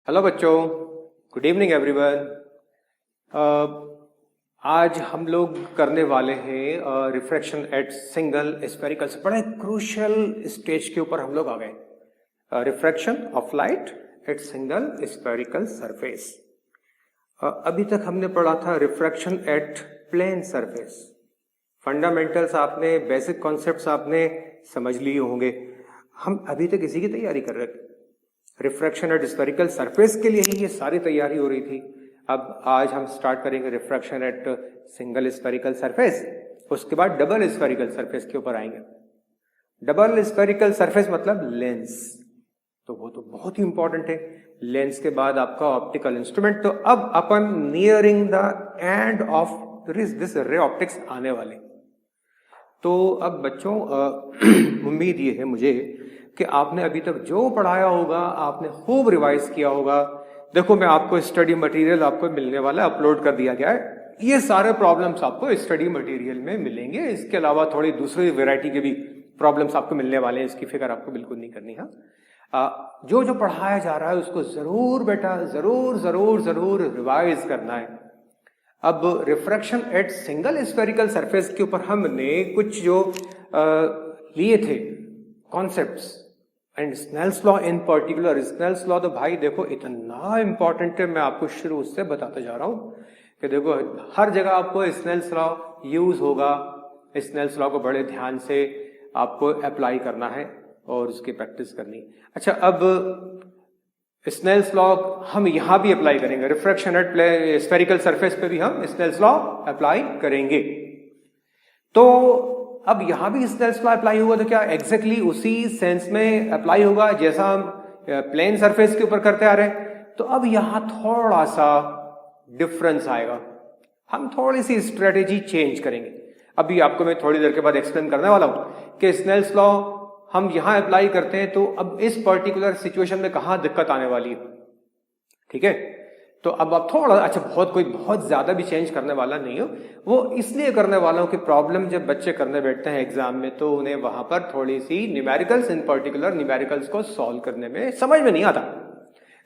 Hello बच्चों, good evening everyone. आज हम लोग करने वाले हैं रिफ्रैक्शन एट सिंगल स्फेरिकल। बड़े क्रूशियल स्टेज के ऊपर हम लोग आ गए। Refraction of light at single spherical surface. अभी तक हमने पढ़ा था refraction at plane surface. Fundamentals आपने, बेसिक कॉन्सेप्ट्स आपने समझ लिए होंगे। हम अभी तक इसी की तैयारी कर रहे थे। रिफ्रैक्शन एट स्फेरिकल सरफेस के लिए ही ये सारी तैयारी हो रही थी। अब आज हम स्टार्ट करेंगे refraction at single spherical surface. उसके बाद डबल स्फेरिकल सरफेस के ऊपर आएंगे। डबल स्फेरिकल सरफेस मतलब लेंस, तो वो तो बहुत ही इंपॉर्टेंट है। लेंस के बाद आपका ऑप्टिकल इंस्ट्रूमेंट। तो अब अपन nearing the end of this ray optics आने वाले। तो अब बच्चों उम्मीद ये है मुझे कि आपने अभी तक जो पढ़ाया होगा आपने खूब रिवाइज किया होगा। देखो, मैं आपको स्टडी मटेरियल आपको मिलने वाला है, अपलोड कर दिया गया है। ये सारे प्रॉब्लम्स आपको स्टडी मटेरियल में मिलेंगे। इसके अलावा थोड़ी दूसरी वैरायटी के भी प्रॉब्लम्स आपको मिलने वाले हैं, इसकी फिक्र आपको बिल्कुल नहीं करनी है। जो जो पढ़ाया जा रहा है उसको जरूर बेटा जरूर जरूर जरूर रिवाइज करना है। अब refraction at single spherical surface के ऊपर हमने कुछ जो लिए थे concepts, and Snell's law in particular. Snell's law तो भाई देखो इतना इंपॉर्टेंट है, मैं आपको शुरू से बताते जा रहा हूं कि देखो हर जगह आपको स्नेल्स लॉ यूज होगा। स्नेल्स लॉ को बड़े ध्यान से आपको अप्लाई करना है और उसकी प्रैक्टिस करनी। अच्छा, अब स्नेल्स लॉ हम यहां भी अप्लाई करेंगे। रिफ्रैक्शन एट स्फेरिकल सरफेस पे भी हम स्नेल्स लॉ अप्लाई करेंगे। तो अब यहां भी स्नेल्स लॉ अप्लाई होगा तो क्या एग्जैक्टली उसी सेंस में अप्लाई होगा जैसा हम प्लेन सरफेस के ऊपर करते आ रहे हैं? तो अब यहां थोड़ा सा डिफरेंस आएगा। हम थोड़ी सी स्ट्रेटेजी चेंज करेंगे। अभी आपको मैं थोड़ी देर के बाद एक्सप्लेन करने वाला हूं कि स्नेल्स लॉ हम यहां अप्लाई करते हैं तो अब इस पर्टिकुलर सिचुएशन में कहां दिक्कत आने वाली है। ठीक है, तो अब आप थोड़ा, अच्छा बहुत ज्यादा भी चेंज करने वाला नहीं हो। वो इसलिए करने वाला हूं कि प्रॉब्लम जब बच्चे करने बैठते हैं एग्जाम में तो उन्हें वहां पर थोड़ी सी न्यूमेरिकल्स, इन पर्टिकुलर न्यूमेरिकल्स को सॉल्व करने में समझ में नहीं आता।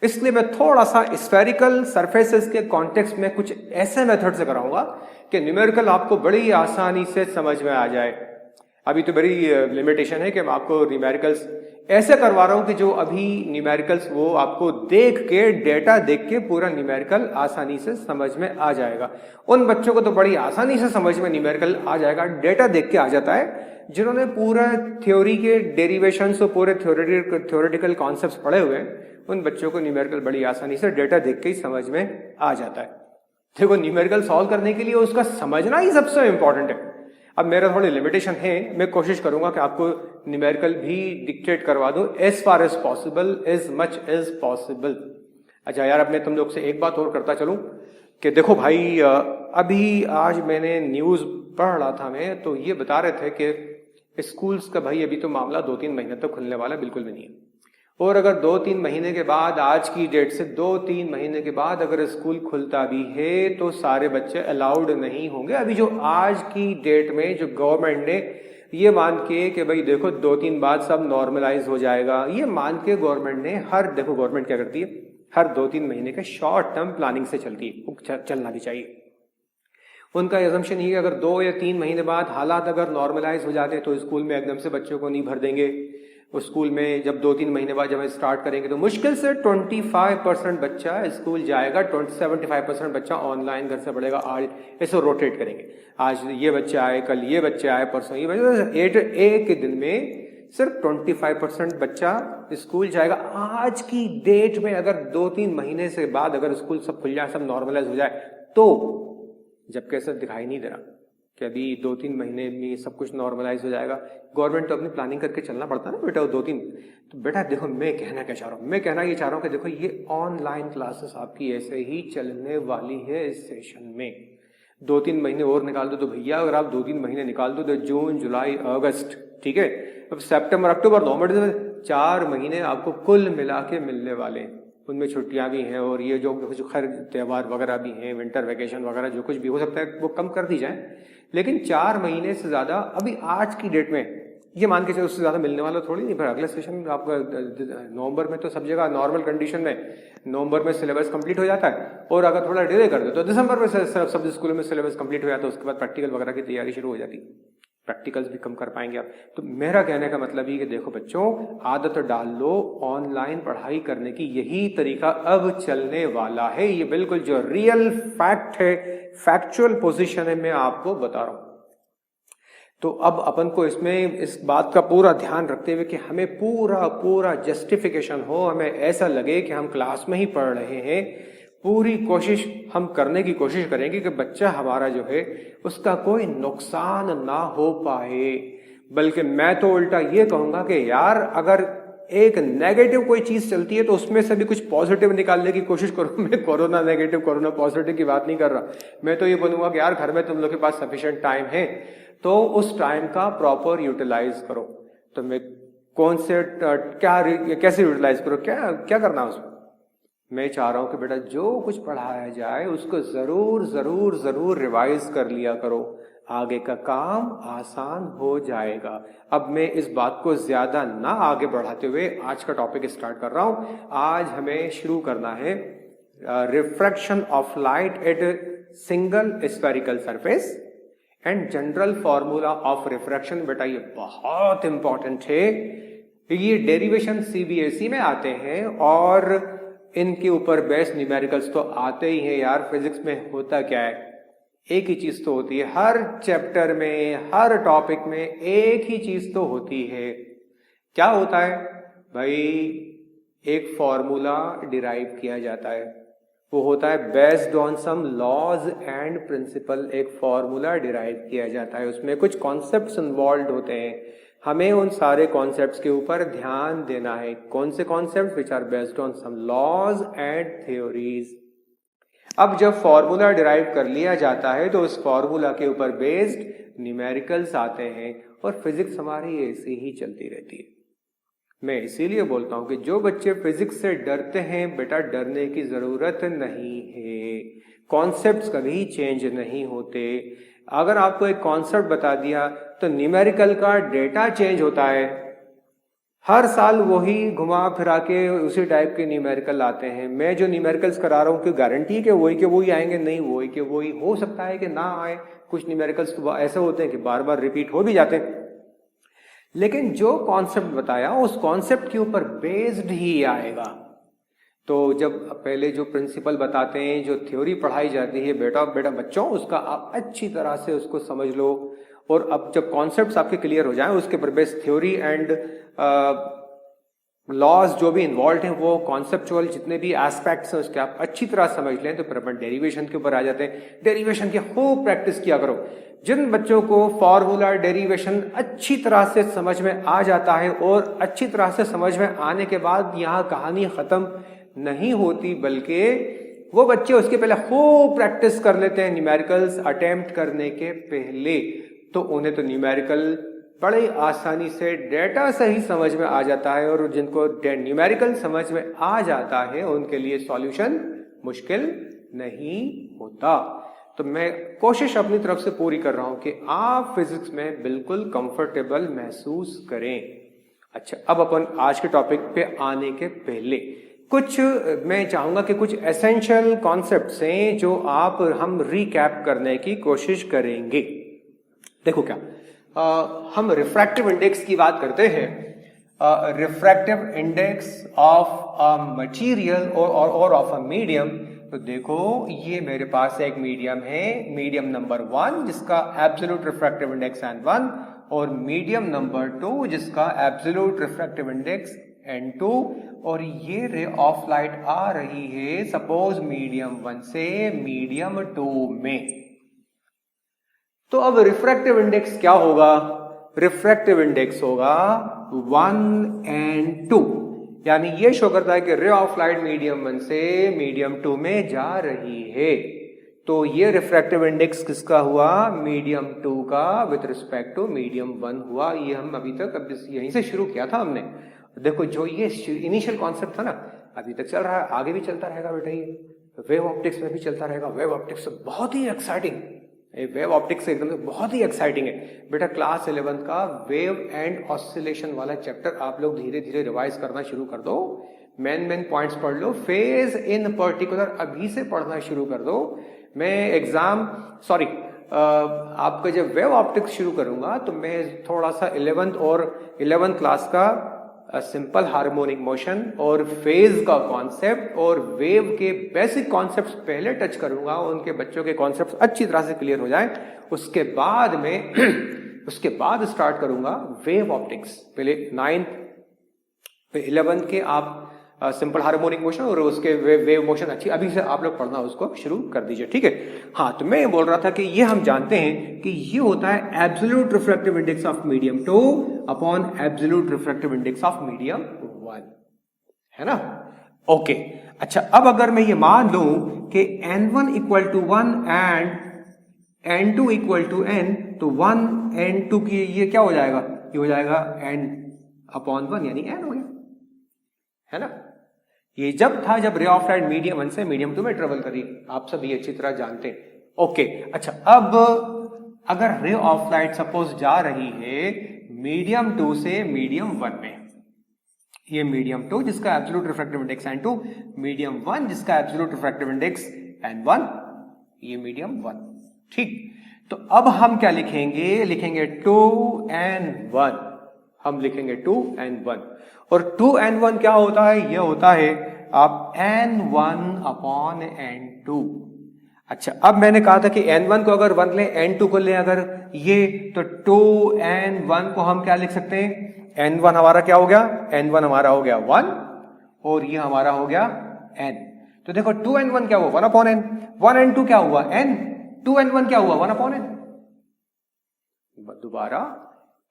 इसलिए मैं थोड़ा सा स्फेरिकल सरफेसेस के कॉन्टेक्स्ट में कुछ ऐसे मेथड से कराऊंगा कि न्यूमेरिकल आपको बड़ी आसानी से समझ में आ जाए। अभी तो बड़ी लिमिटेशन है कि मैं आपको न्यूमेरिकल्स ऐसे करवा रहा हूं कि जो अभी न्यूमेरिकल्स वो आपको देख के, डेटा देख के पूरा न्यूमेरिकल आसानी से समझ में आ जाएगा। उन बच्चों को तो बड़ी आसानी से समझ में न्यूमेरिकल आ जाएगा, डेटा देख के आ जाता है, जिन्होंने पूरा थ्योरी के डेरिवेशंस और पूरे थ्योरेटिकल कॉन्सेप्ट्स पढ़े हुए हैं। उन बच्चों को न्यूमेरिकल बड़ी आसानी से डेटा देख के ही समझ में आ जाता है। देखो, न्यूमेरिकल सॉल्व करने के लिए उसका समझना ही सबसे इंपॉर्टेंट है। अब मेरा थोड़ी लिमिटेशन है, मैं कोशिश करूंगा कि आपको न्यूमेरिकल भी डिक्टेट करवा दूं as far as possible, as much as possible. अच्छा यार, अब मैं तुम लोग से एक बात और करता चलूं कि देखो भाई, अभी आज मैंने न्यूज पढ़ रहा था मैं, तो ये बता रहे थे कि स्कूल्स का भाई अभी तो मामला 2-3 महीने तक खुलने वाला बिल्कुल भी नहीं है। और अगर 2-3 महीने के बाद, आज की डेट से 2-3 महीने के बाद अगर स्कूल खुलता भी है तो सारे बच्चे अलाउड नहीं होंगे। अभी जो आज की डेट में जो गवर्नमेंट ने ये मान के कि भाई देखो 2-3 बाद सब नॉर्मलाइज हो जाएगा, ये मान के गवर्नमेंट ने देखो गवर्नमेंट क्या करती है, हर 2-3 महीने के शॉर्ट टर्म प्लानिंग से चलती है, चलना भी चाहिए। उनका एजम्पशन ये है अगर 2 या 3 महीने बाद हालात अगर नॉर्मलाइज हो जाते तो स्कूल में एकदम से बच्चों को नहीं भर देंगे। उस स्कूल में जब 2-3 महीने बाद जब हम स्टार्ट करेंगे तो मुश्किल से 25% बच्चा स्कूल जाएगा, 75% बच्चा ऑनलाइन घर से पढ़ेगा। आज ऐसे रोटेट करेंगे, आज ये बच्चे आए, कल ये बच्चे आए, परसों ये बच्चे, एक के दिन में सिर्फ 25% बच्चा स्कूल जाएगा। आज की डेट में अगर 2-3 महीने से बाद अगर स्कूल सब खुल जाए, सब नॉर्मलाइज हो जाए, तो जबकि ऐसा दिखाई नहीं दे रहा कि अभी 2-3 महीने में सब कुछ नॉर्मलाइज हो जाएगा। गवर्नमेंट तो अपनी प्लानिंग करके चलना पड़ता है ना बेटा, 2-3। तो बेटा देखो, मैं कहना क्या चाह रहा हूँ, मैं कहना ये चाह रहा हूँ कि देखो ये ऑनलाइन क्लासेस आपकी ऐसे ही चलने वाली है इस सेशन में। 2-3 महीने और निकाल दो तो भैया, अगर आप 2-3 महीने निकाल दो तो जून, जुलाई, अगस्त, ठीक है, अब सितंबर, अक्टूबर, नवंबर, दिसंबर, 4 महीने आपको कुल मिला के मिलने वाले हैं। उनमें छुट्टियां भी हैं और ये जो खैर त्यौहार वगैरह भी हैं, विंटर वेकेशन वगैरह जो कुछ भी हो सकता है वो कम कर दी जाए, लेकिन 4 महीने से ज्यादा अभी आज की डेट में ये मान के चलो उससे ज्यादा मिलने वाला थोड़ी नहीं, फिर अगला सेशन आपका नवंबर में तो सब जगह नॉर्मल कंडीशन में नवंबर में सिलेबस कंप्लीट हो जाता है, और अगर थोड़ा डिले कर दो तो दिसंबर में सब स्कूलों में सिलेबस कंप्लीट हो जाता है, उसके बाद प्रैक्टिकल वगैरह की तैयारी शुरू हो जाती है, प्रैक्टिकल्स भी कम कर पाएंगे आप। तो मेरा कहने का मतलब ये कि देखो बच्चों, आदत डाल लो ऑनलाइन पढ़ाई करने की, यही तरीका अब चलने वाला है, ये बिल्कुल जो रियल फैक्ट है, फैक्चुअल पोजीशन है, मैं आपको बता रहा हूं। तो अब अपन को इसमें इस बात का पूरा ध्यान रखते हुए कि हमें पूरा जस्टिफिकेशन हो, हमें ऐसा लगे कि हम क्लास में ही पढ़ रहे हैं, पूरी कोशिश हम करने की कोशिश करेंगे कि बच्चा हमारा जो है उसका कोई नुकसान ना हो पाए। बल्कि मैं तो उल्टा ये कहूंगा कि यार अगर एक नेगेटिव कोई चीज चलती है तो उसमें से भी कुछ पॉजिटिव निकालने की कोशिश करो। मैं कोरोना नेगेटिव कोरोना पॉजिटिव की बात नहीं कर रहा, मैं तो ये बोलूंगा कि यार घर में तुम लोग के पास सफिशिएंट टाइम है तो उस टाइम का प्रॉपर यूटिलाइज करो। तो मैं कौन से कैसे यूटिलाइज करो, क्या करना है उसमें, मैं चाह रहा हूं कि बेटा जो कुछ पढ़ाया जाए उसको जरूर रिवाइज कर लिया करो, आगे का काम आसान हो जाएगा। अब मैं इस बात को ज्यादा ना आगे बढ़ाते हुए आज का टॉपिक स्टार्ट कर रहा हूं। आज हमें शुरू करना है refraction of light at single spherical surface and general formula of refraction. बेटा ये बहुत इंपॉर्टेंट है, ये डेरिवेशन सीबीएसई में आते हैं और इनके ऊपर बेस्ड न्यूमेरिकल्स तो आते ही हैं यार। फिजिक्स में होता क्या है, एक ही चीज तो होती है, हर चैप्टर में हर टॉपिक में एक ही चीज तो होती है। क्या होता है भाई, एक फॉर्मूला डिराइव किया जाता है, वो होता है based on some laws and principle. एक फॉर्मूला डिराइव किया जाता है, उसमें कुछ कॉन्सेप्ट्स इन्वॉल्व होते हैं, हमें उन सारे कॉन्सेप्ट्स के ऊपर ध्यान देना है। कौन से concepts? Which are based on some laws and theories. अब जब फॉर्मूला डिराइव कर लिया जाता है तो उस फॉर्मूला के ऊपर बेस्ड न्यूमेरिकल्स आते हैं और फिजिक्स हमारी ऐसे ही चलती रहती है। मैं इसीलिए बोलता हूं कि जो बच्चे फिजिक्स से डरते हैं, बेटा डरने की जरूरत नहीं है, कॉन्सेप्ट्स कभी चेंज नहीं होते। अगर आपको एक कॉन्सेप्ट बता दिया तो न्यूमेरिकल का डेटा चेंज होता है, हर साल वही घुमा फिरा के उसी टाइप के न्यूमेरिकल आते हैं। मैं जो न्यूमेरिकल्स करा रहा हूं कि गारंटी के वही आएंगे? नहीं, वही के वही हो सकता है कि ना आए, कुछ न्यूमेरिकल्स तो ऐसे होते हैं कि बार बार रिपीट हो भी जाते हैं, लेकिन जो कॉन्सेप्ट बताया उस कॉन्सेप्ट के ऊपर बेस्ड ही आएगा। तो जब पहले जो प्रिंसिपल बताते हैं, जो थ्योरी पढ़ाई जाती है, बेटा बच्चों उसका आप अच्छी तरह से उसको समझ लो, और अब जब कॉन्सेप्ट्स आपके क्लियर हो जाएं उसके पर बेस्ड थ्योरी एंड लॉज जो भी इन्वॉल्व हैं, वो कॉन्सेप्चुअल जितने भी एस्पेक्ट्स हैं उसके आप अच्छी तरह समझ लें तो फिर अपन डेरिवेशन के ऊपर आ जाते हैं। डेरिवेशन की खूब प्रैक्टिस किया करो। जिन बच्चों को फॉर्मूला डेरिवेशन अच्छी तरह से समझ में आ जाता है, और अच्छी तरह से समझ में आने के बाद यहाँ कहानी खत्म नहीं होती, बल्कि वो बच्चे उसके पहले खूब प्रैक्टिस कर लेते हैं न्यूमेरिकल्स अटेम्प्ट करने के पहले, तो उन्हें तो न्यूमेरिकल बड़े आसानी से डेटा से ही समझ में आ जाता है, और जिनको न्यूमेरिकल समझ में आ जाता है उनके लिए सॉल्यूशन मुश्किल नहीं होता। तो मैं कोशिश अपनी तरफ से पूरी कर रहा हूं कि आप फिजिक्स में बिल्कुल कंफर्टेबल महसूस करें। अच्छा, अब अपन आज के टॉपिक पे आने के पहले कुछ मैं चाहूंगा कि कुछ एसेंशियल कॉन्सेप्ट्स हैं जो हम रिकैप करने की कोशिश करेंगे। देखो क्या, हम रिफ्रैक्टिव इंडेक्स की बात करते हैं, refractive index of a material और ऑफ अ मीडियम। तो देखो ये मेरे पास एक मीडियम है, मीडियम नंबर 1 जिसका एब्सोल्यूट रिफ्रैक्टिव इंडेक्स N1, और मीडियम नंबर 2 जिसका एब्सोल्यूट रिफ्रैक्टिव इंडेक्स N2, और ये रे ऑफ लाइट आ रही है सपोज मीडियम 1 से मीडियम 2 में। तो अब रिफ्रैक्टिव इंडेक्स क्या होगा? रिफ्रैक्टिव इंडेक्स होगा 1 and 2, यानी ये शो करता है कि रे ऑफ लाइट मीडियम 1 से मीडियम 2 में जा रही है। तो ये रिफ्रैक्टिव इंडेक्स किसका हुआ? मीडियम 2 का विद रिस्पेक्ट टू मीडियम 1 हुआ। ये हम अभी तक यहीं से शुरू किया था हमने। देखो जो ये इनिशियल कॉन्सेप्ट था ना, अभी तक चल रहा है, आगे भी चलता रहेगा बेटा। ये वेव ऑप्टिक्स में भी चलता रहेगा। वेव ऑप्टिक्स बहुत ही एक्साइटिंग वेव ऑप्टिक्स एकदम से बहुत ही एक्साइटिंग है बेटा। क्लास 11 का वेव एंड ऑसिलेशन वाला चैप्टर आप लोग धीरे धीरे रिवाइज करना शुरू कर दो। मेन पॉइंट्स पढ़ लो, फेज इन पर्टिकुलर अभी से पढ़ना शुरू कर दो। मैं आपका जब वेव ऑप्टिक्स शुरू करूंगा तो मैं थोड़ा सा 11th क्लास का सिंपल हार्मोनिक मोशन और फेज का कॉन्सेप्ट और वेव के बेसिक कॉन्सेप्ट्स पहले टच करूंगा, उनके बच्चों के कॉन्सेप्ट्स अच्छी तरह से क्लियर हो जाएं। उसके बाद स्टार्ट करूंगा वेव ऑप्टिक्स। पहले 11th के आप सिंपल हार्मोनिक मोशन और उसके वेव मोशन अच्छी अभी से आप लोग पढ़ना उसको शुरू कर दीजिए, ठीक है। हाँ, तो मैं ये बोल रहा था कि ये हम जानते हैं कि ये होता है absolute refractive index of medium 2 upon absolute refractive index of medium 1, है ना। ओके, अच्छा, अब अगर मैं ये मान लूं कि n1 equal to 1 and n2 equal to n, तो 1 n2 की ये क्या हो जाएगा, ये हो जाएगा n अपॉन 1 यानी n हो गया, है ना। ये जब रे ऑफ लाइट मीडियम 1 से मीडियम 2 में ट्रेवल करी, आप सब ये अच्छी तरह जानते हैं। ओके, अच्छा, अब अगर रे ऑफ लाइट सपोज जा रही है मीडियम 2 से मीडियम 1 में, ये मीडियम 2 जिसका absolute refractive index n2, medium 1 जिसका एब्सोल्यूट रिफ्रैक्टिव इंडेक्स n1, ये मीडियम 1, ठीक। तो अब हम क्या लिखेंगे 2n1, हम लिखेंगे 2n1, और 2n1 क्या होता है, ये होता है आप n1 अपॉन n2। अच्छा, अब मैंने कहा था कि n1 को अगर 1 लें, n2 को लें अगर ये, तो 2n1 को हम क्या लिख सकते हैं, n1 हमारा क्या हो गया, n1 हमारा हो गया 1 और ये हमारा हो गया n। तो देखो 2n1 क्या हुआ 1 अपॉन n, 1n2 क्या हुआ n, 2n1 क्या हुआ 1 अपॉन n। दोबारा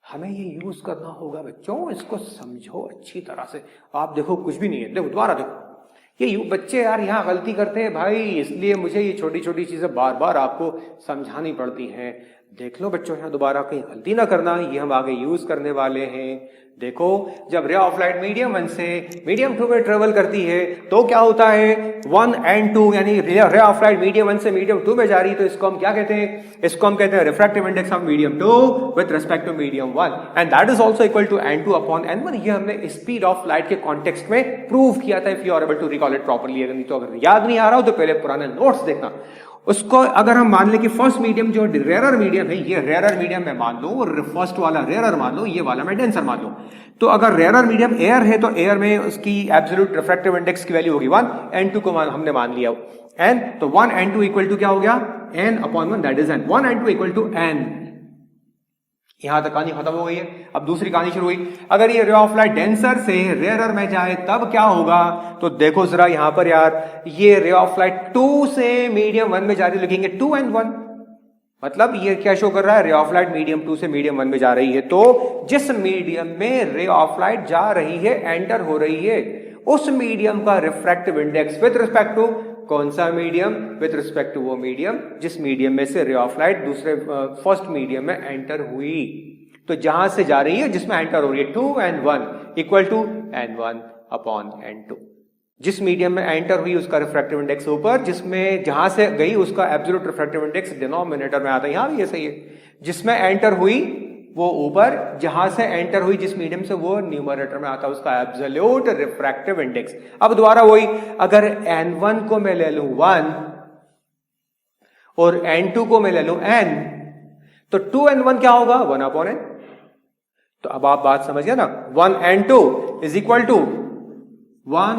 हमें ये यूज करना होगा बच्चों, इसको समझो अच्छी तरह से। आप देखो कुछ भी नहीं है, देखो दोबारा देखो, ये बच्चे यार यहाँ गलती करते हैं भाई, इसलिए मुझे ये छोटी छोटी चीजें बार बार आपको समझानी पड़ती हैं। देख लो बच्चों, यहाँ दोबारा कहीं गलती ना करना, ये हम आगे यूज करने वाले हैं। देखो, जब रे ऑफ लाइट मीडियम 1 से मीडियम 2 में ट्रेवल करती है तो क्या होता है 1 and 2, यानी रे ऑफ लाइट मीडियम 1 से मीडियम 2 में जा रही, तो इसको हम क्या कहते हैं, इसको हम कहते हैं refractive index of medium 2 with respect to medium 1 and that is also equal to n2 upon n1। ये हमने स्पीड ऑफ लाइट के कॉन्टेक्स्ट में प्रूव किया था, if you are able to recall it properly. अगर याद नहीं आ रहा हो तो पहले पुराने नोट्स देखना। उसको अगर हम मान ले कि फर्स्ट मीडियम जो रेयरर मीडियम है, ये रेयरर मीडियम मैं मान लो, और फर्स्ट वाला रेयरर मान लो, ये वाला मैं डेंसर मान लो। तो अगर रेयरर मीडियम एयर है तो एयर में उसकी एब्सोल्यूट रिफ्रैक्टिव इंडेक्स की वैल्यू होगी 1, n2 को हमने मान लिया n, तो 1 n2 इक्वल टू क्या हो गया n upon 1, that is n, 1 n2 equal to n। यहां तक कहानी खत्म हो गई है। अब दूसरी कहानी शुरू हुई। अगर ये रे ऑफ लाइट डेंसर से रेयरर में जाए तब क्या होगा, तो देखो जरा यहां पर यार, ये रे ऑफ लाइट 2 से मीडियम 1 में जा रही, लिखेंगे 2n1, मतलब ये क्या शो कर रहा है, रे ऑफ लाइट मीडियम 2 से मीडियम 1 में जा रही है। तो जिस मीडियम में रे ऑफ लाइट जा रही है, एंटर हो रही है, उस मीडियम का refractive index with respect to कौन सा मीडियम, विद रिस्पेक्ट टू वो मीडियम जिस मीडियम में से रे ऑफ लाइट दूसरे फर्स्ट मीडियम में एंटर हुई। तो जहां से जा रही है जिसमें एंटर हो रही है 2n1 equal to n1 upon n2। जिस मीडियम में एंटर हुई उसका रिफ्रैक्टिव इंडेक्स ऊपर, जिसमें जहां से गई उसका एब्सोल्यूट रिफ्रैक्टिव इंडेक्स डिनोमिनेटर में आता है। यहां भी ये सही है, जिसमें एंटर हुई वो ऊपर, जहां से एंटर हुई जिस मीडियम से वो न्यूमरेटर में आता है उसका एब्सोल्यूट रिफ्रैक्टिव इंडेक्स। अब दोबारा वही, अगर n1 को मैं ले लूं 1 और n2 को मैं ले लूं n, तो 2n1 क्या होगा 1 अपॉन n। तो अब आप बात समझ गए ना, 1 and 2 is equal to 1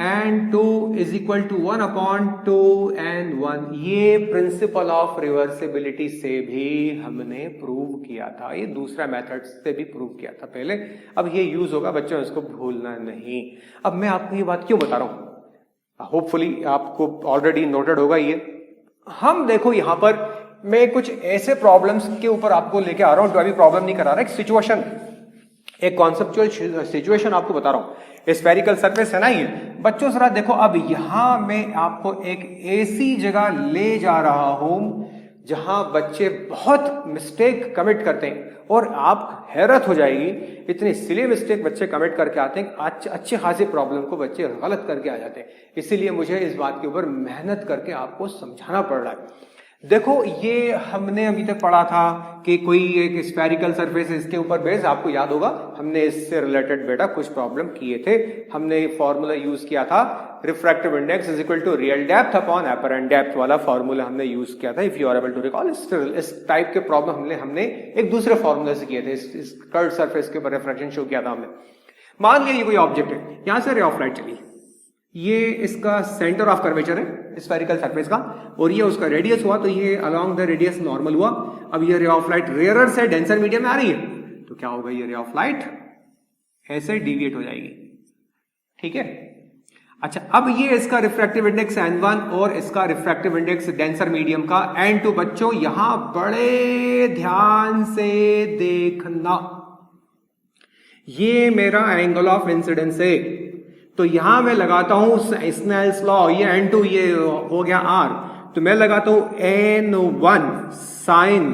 and 2 is equal to 1 upon 2n1। ये प्रिंसिपल ऑफ रिवर्सिबिलिटी से भी हमने प्रूव किया था, ये दूसरा मेथड से भी प्रूव किया था पहले। अब ये यूज होगा बच्चों, इसको भूलना नहीं। अब मैं आपको ये बात क्यों बता रहा हूं, होपफुली आपको ऑलरेडी नोटेड होगा ये। हम देखो यहां पर मैं कुछ ऐसे प्रॉब्लम्स के ऊपर आपको लेके आ रहा हूं, जो अभी प्रॉब्लम नहीं करा रहा, एक सिचुएशन, एक कॉन्सेप्चुअल सिचुएशन आपको बता रहा हूं। स्फेरिकल सरफेस है ना ये बच्चों, जरा देखो, अब यहां मैं आपको एक ऐसी जगह ले जा रहा हूं जहां बच्चे बहुत मिस्टेक कमिट करते हैं, और आप हैरत हो जाएगी इतनी सिली मिस्टेक बच्चे कमिट करके आते हैं, अच्छे खासी प्रॉब्लम को बच्चे गलत करके आ जाते हैं। इसीलिए मुझे इस बात के ऊपर मेहनत करके आपको समझाना पड़ रहा है। देखो ये हमने अभी तक पढ़ा था कि कोई एक स्फेरिकल सरफेस, इसके ऊपर बेस आपको याद होगा हमने इससे रिलेटेड बेटा कुछ प्रॉब्लम किए थे। हमने फॉर्मूला यूज किया था refractive index is equal to real depth upon apparent depth वाला फॉर्मूला हमने यूज किया था। If you are able to recall, इस टाइप के प्रॉब्लम हमने एक दूसरे फॉर्मूले से किए थे। इस कर्व सरफेस के ऊपर रिफ्रैक्शन शो किया था हमने। मान लिया ये कोई ऑब्जेक्ट है, यहां से रे ऑफ लाइट चली, ये इसका सेंटर ऑफ कर्वेचर है स्फेरिकल सरफेस का, और ये उसका रेडियस हुआ, तो ये अलोंग द रेडियस नॉर्मल हुआ। अब ये रे ऑफ लाइट रेयरर से डेंसर मीडियम में आ रही है, तो क्या होगा, ये रे ऑफ लाइट ऐसे डिविएट हो जाएगी। ठीक है, अच्छा अब ये इसका रिफ्रैक्टिव इंडेक्स n1 और इसका रिफ्रैक्टिव इंडेक्स डेंसर मीडियम का n2। बच्चों यहां बड़े ध्यान से देखना, ये मेरा एंगल ऑफ इंसिडेंस है, तो यहां मैं लगाता हूं स्नेल्स लॉ, ये n2 ये हो गया r, तो मैं लगाता हूं n1 sine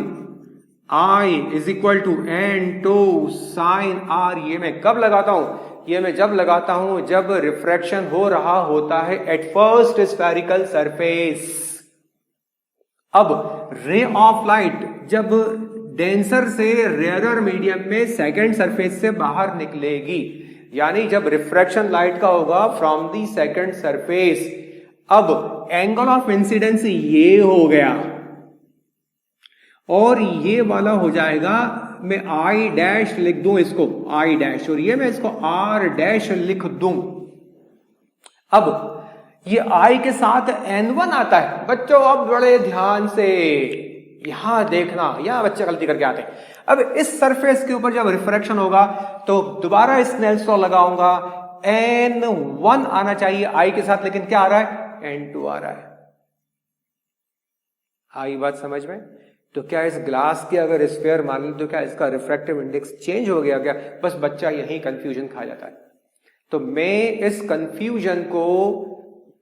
i is equal to n2 sine r। ये मैं कब लगाता हूं, ये मैं जब लगाता हूं जब रिफ्रैक्शन हो रहा होता है एट फर्स्ट स्फेरिकल सरफेस। अब रे ऑफ लाइट जब डेंसर से रेयरर मीडियम में सेकंड सरफेस से बाहर निकलेगी, यानी जब रिफ्रैक्शन लाइट का होगा फ्रॉम दी सेकंड सरफेस, अब एंगल ऑफ इंसिडेंस ये हो गया और ये वाला हो जाएगा, मैं आई डैश लिख दूं इसको आई डैश, और ये मैं इसको आर डैश लिख दूं। अब ये आई के साथ n1 आता है। बच्चों अब बड़े ध्यान से यहां देखना, यहां बच्चे गलती करके आते हैं। अब इस सरफेस के ऊपर जब रिफ्रैक्शन होगा तो दोबारा स्नेल्स लॉ लगाऊंगा, n1 आना चाहिए आई के साथ, लेकिन क्या आ रहा है, n2 आ रहा है। आई बात समझ में? तो क्या इस ग्लास के अगर स्फीयर मान ली तो क्या इसका रिफ्रैक्टिव इंडेक्स चेंज हो गया क्या? बस बच्चा यही कंफ्यूजन खा जाता है। तो मैं इस कंफ्यूजन को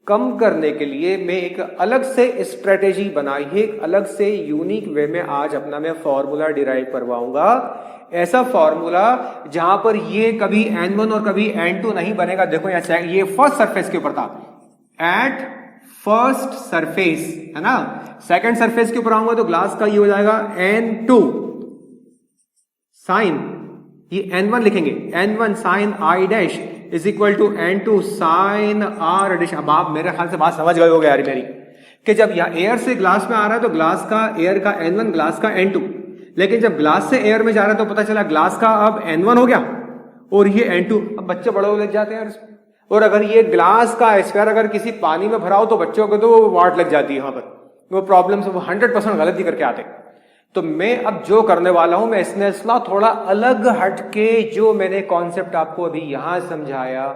कम करने के लिए मैं एक अलग से स्ट्रेटेजी बनाई है, एक अलग से यूनिक वे में आज अपना मैं फॉर्मूला डिराइव करवाऊंगा। ऐसा फॉर्मूला जहां पर ये कभी n1 और कभी n2 नहीं बनेगा। देखो ये फर्स्ट सरफेस के ऊपर था, एट फर्स्ट सरफेस है ना, सेकंड सरफेस के ऊपर आऊंगा तो ग्लास का ये हो जाएगा n2 साइन, ये n1 लिखेंगे, n1 sine i dash is equal to n2 sine r dash. अब आप मेरे ख्याल से बात समझ गए होगे यार मेरी, कि जब यहां एयर से ग्लास में आ रहा है तो ग्लास का एयर का n1, ग्लास का n2, लेकिन जब ग्लास से एयर में जा रहा है तो पता चला ग्लास का अब n1 हो गया और ये n2। अब बच्चे बड़े लग जाते हैं यार। और अगर ये ग्लास का स्फीयर अगर किसी पानी में भरा हो तो बच्चों को तो वाट लग जाती है, यहां पर वो प्रॉब्लम से वो 100% गलती करके आते। तो मैं अब जो करने वाला हूं, मैं स्नेल्स लॉ थोड़ा अलग हटके, जो मैंने कॉन्सेप्ट आपको अभी यहां समझाया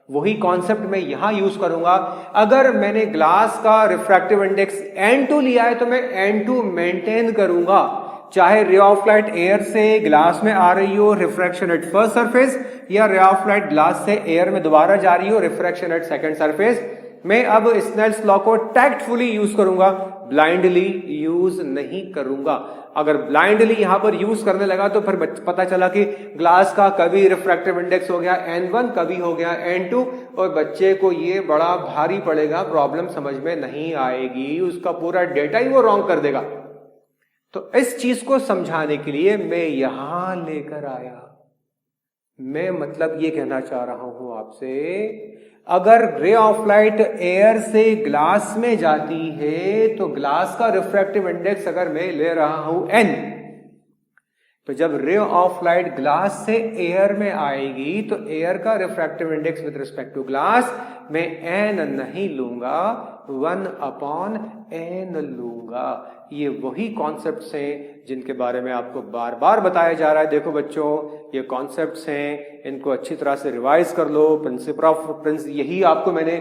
वही कॉन्सेप्ट मैं यहां यूज करूंगा। अगर मैंने ग्लास का रिफ्रैक्टिव इंडेक्स n2 लिया है तो मैं n2 मेंटेन करूंगा, चाहे रे ऑफ लाइट एयर से ग्लास में आ रही हो रिफ्रैक्शन एट फर्स्ट सरफेस, या रे ऑफ लाइट ग्लास से एयर में दोबारा जा रही हो रिफ्रैक्शन एट सेकंड सरफेस। मैं अब स्नेल्स लॉ को टैक्टफुली यूज करूंगा, ब्लाइंडली यूज नहीं करूंगा। अगर ब्लाइंडली यहां पर यूज करने लगा तो फिर पता चला कि ग्लास का कभी रिफ्रैक्टिव इंडेक्स हो गया n1, कभी हो गया n2, और बच्चे को ये बड़ा भारी पड़ेगा, प्रॉब्लम समझ में नहीं आएगी, उसका पूरा डेटा ही वो रॉन्ग कर देगा। तो इस चीज को समझाने के लिए मैं यहां लेकर आया। मैं मतलब ये कहना चाह रहा हूं आपसे, अगर रे ऑफ लाइट एयर से ग्लास में जाती है तो ग्लास का रिफ्रैक्टिव इंडेक्स अगर मैं ले रहा हूं n, तो जब रे ऑफ लाइट ग्लास से एयर में आएगी तो एयर का refractive index with respect to glass मैं n नहीं लूंगा, 1/n लूंगा। ये वही कॉन्सेप्ट्स हैं जिनके बारे में आपको बार बार बताया जा रहा है। देखो बच्चों, ये कॉन्सेप्ट्स हैं, इनको अच्छी तरह से रिवाइज कर लो। यही आपको मैंने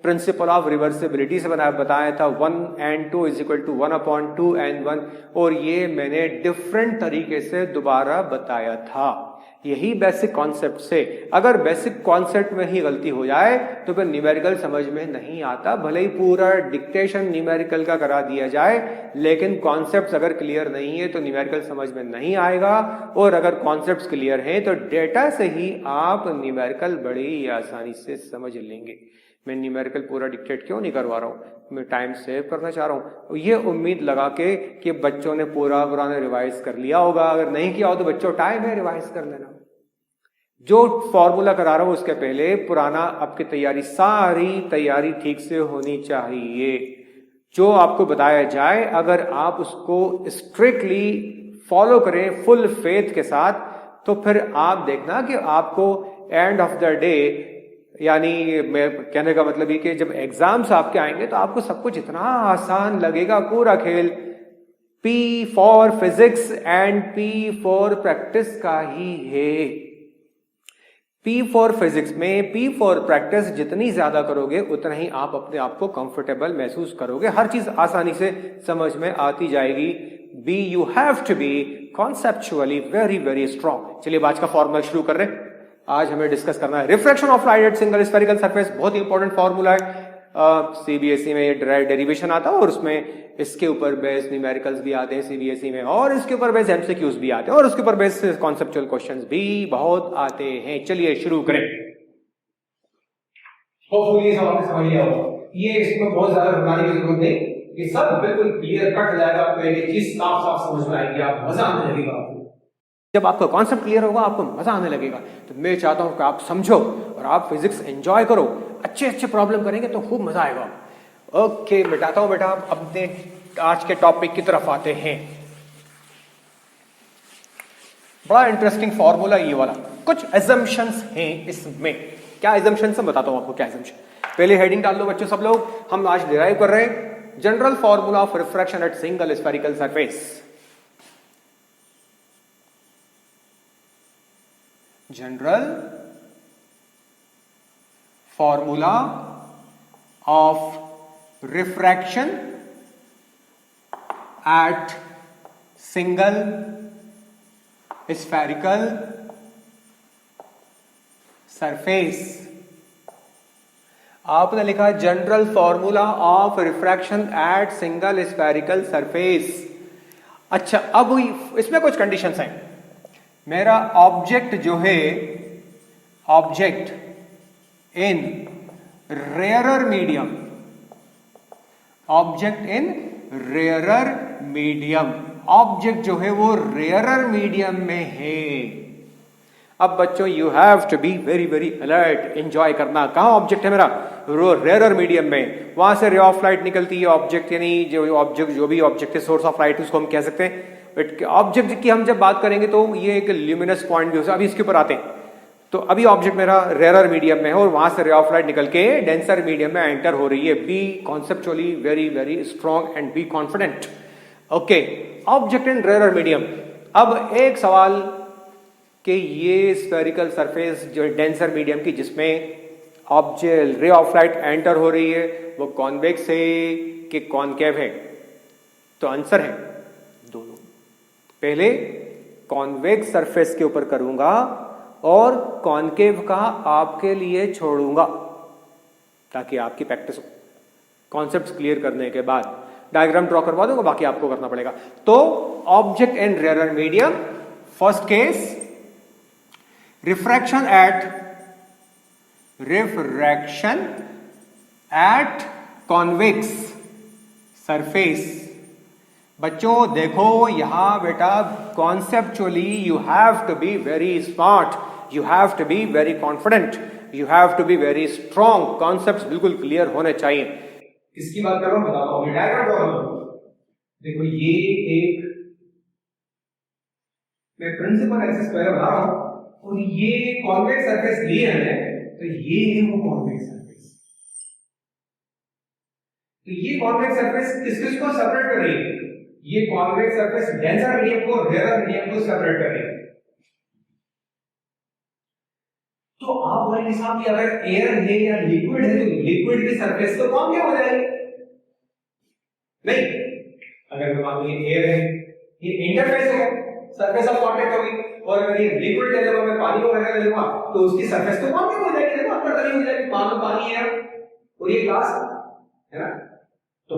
प्रिंसिपल ऑफ रिवर्सिबिलिटी से बताया था, 1n2 is equal to 1/2n1, और ये मैंने डिफरेंट तरीके से दोबारा बताया था। यही बेसिक कॉन्सेप्ट से, अगर बेसिक कॉन्सेप्ट में ही गलती हो जाए तो फिर न्यूमेरिकल समझ में नहीं आता। भले ही पूरा डिक्टेशन न्यूमेरिकल का करा दिया जाए, लेकिन कॉन्सेप्ट्स अगर क्लियर नहीं है तो न्यूमेरिकल समझ में नहीं आएगा, और अगर कॉन्सेप्ट्स क्लियर हैं तो डेटा से ही आप न्यूमेरिकल बड़ी आसानी से समझ लेंगे। मैं न्यूमेरिकल पूरा डिक्टेट क्यों नहीं करवा रहा हूँ, मैं टाइम सेव करना चाह रहा हूँ। ये उम्मीद लगा के कि बच्चों ने पूरा पुराना रिवाइज कर लिया होगा, अगर नहीं किया हो तो बच्चों टाइम है रिवाइज कर लेना। जो फॉर्मूला करा रहा हूं उसके पहले पुराना आपकी तैयारी, सारी तैयारी ठीक से होनी चाहिए। जो आपको बताया जाए अगर आप उसको स्ट्रिक्टली फॉलो करें फुल फेथ के साथ, तो फिर आप देखना कि आपको एंड ऑफ द डे, यानी मैं कहने का मतलब ये कि जब एग्जाम्स आपके आएंगे तो आपको सब कुछ इतना आसान लगेगा। पूरा खेल P for physics and P for practice का ही है। P फॉर फिजिक्स में P फॉर प्रैक्टिस जितनी ज्यादा करोगे उतना ही आप अपने आप को कंफर्टेबल महसूस करोगे, हर चीज आसानी से समझ में आती जाएगी। B you have to be conceptually very very strong. चलिए आज का फॉर्मूला शुरू कर रहे हैं। आज हमें डिस्कस करना है refraction of light at single spherical surface. बहुत ही इंपॉर्टेंट फॉर्मूला है, सीबीएसई में ये डेरिवेशन आता है और उसमें इसके ऊपर बेस न्यूमेरिकल्स भी आते हैं सीबीएसई में, और इसके ऊपर बेस एमसीक्यूज भी आते हैं, और उसके ऊपर बेस कॉन्सेप्चुअल क्वेश्चंस भी बहुत आते हैं। चलिए शुरू करें। होपफुली सब आपने समझ लिया होगा, ये इसमें बहुत ज्यादा घबराने की जरूरत नहीं, ये सब बिल्कुल क्लियर कट जाएगा, आपको एक चीज साफ साफ समझ में आएगी, आप मजा आने लगेगा आपको। जब आपका कॉन्सेप्ट क्लियर होगा आपको मजा आने लगेगा। तो मैं चाहता हूं कि आप समझो और आप फिजिक्स एंजॉय करो, अच्छे अच्छे प्रॉब्लम करेंगे तो खूब मजा आएगा। ओके मिटाता हूं बेटा, अपने आज के टॉपिक की तरफ आते हैं। बड़ा इंटरेस्टिंग फॉर्मूला ये वाला, कुछ एजम्पशंस हैं इसमें। क्या एजम्पशंस है बताता हूं आपको क्या एजम्पशन। पहले हेडिंग डाल लो बच्चों सब लोग। हम आज डिराइव कर रहे हैं general formula of refraction at single spherical surface. General formula of refraction at single spherical surface. आपने लिखा general formula of refraction at single spherical surface. अच्छा, अब इसमें कुछ कंडीशंस हैं। मेरा ऑब्जेक्ट जो है, object in rarer medium, object in rarer medium, object जो है वो रेयरर मीडियम में है। अब बच्चों you have to be very very alert, enjoy करना। कहां ऑब्जेक्ट है मेरा? रेयरर मीडियम में। वहां से रे ऑफ लाइट निकलती है, ऑब्जेक्ट यानी जो भी ऑब्जेक्ट है सोर्स ऑफ लाइट, उसको हम कह सकते हैं ऑब्जेक्ट की। हम जब बात करेंगे तो ये एक ल्यूमिनस पॉइंट भी हो सकता है, अभी इसके ऊपर आते हैं। तो अभी ऑब्जेक्ट मेरा रेयरर मीडियम में है और वहां से रे ऑफ लाइट निकल के डेंसर मीडियम में एंटर हो रही है। Be conceptually very very strong and be confident. Okay, object in rarer medium. अब एक सवाल कि ये स्फेरिकल सरफेस जो डेंसर मीडियम की जिसमें ऑब्जेक्ट रे ऑफ लाइट एंटर हो रही है, वो कॉन्वेक्स है कि कॉनकेव है? तो आंसर है दोनों। पहले कॉन्वेक्स सरफेस के ऊपर करूंगा और कॉनकेव का आपके लिए छोड़ूंगा ताकि आपकी प्रैक्टिस हो। कॉन्सेप्ट्स क्लियर करने के बाद डायग्राम ड्रॉ करवा दूंगा, बाकी आपको करना पड़ेगा। तो object in rarer medium, first case refraction at convex surface. बच्चों देखो यहां बेटा, conceptually you have to be very smart, you have to be very confident, you have to be very strong. Concepts बिल्कुल क्लियर होने चाहिए। किसकी बात कर रहा हूं बताता हूं, डायग्राम ड्रॉ करो। देखो ये एक मैं प्रिंसिपल एक्सिस पहले बना रहा हूं और ये कॉन्वेक्स सरफेस लिए है, तो ये है वो कॉन्वेक्स सरफेस। तो ये कॉन्वेक्स सरफेस किसको सेपरेट कर रही है? ये कॉन्वेक्स सरफेस डेंसर मीडियम को रेयरर मीडियम को सेपरेट कर रही है। तो आप वही हिसाब की अगर एयर है या लिक्विड है तो लिक्विड की सरफेस तो कौन क्या हो जाएगी? नहीं, अगर मैं मान लीजिए एयर है, ये इंटरफेस है, सरफेस ऑफ कांटेक्ट होगी, और अगर ये लिक्विड ले लूंगा, मैं पानी वगैरह ले लूंगा, तो उसकी सरफेस तो कौन क्या हो जाएगी? देखो अंदर तली हो जाएगी, पानी है और ये ग्लास है ना। तो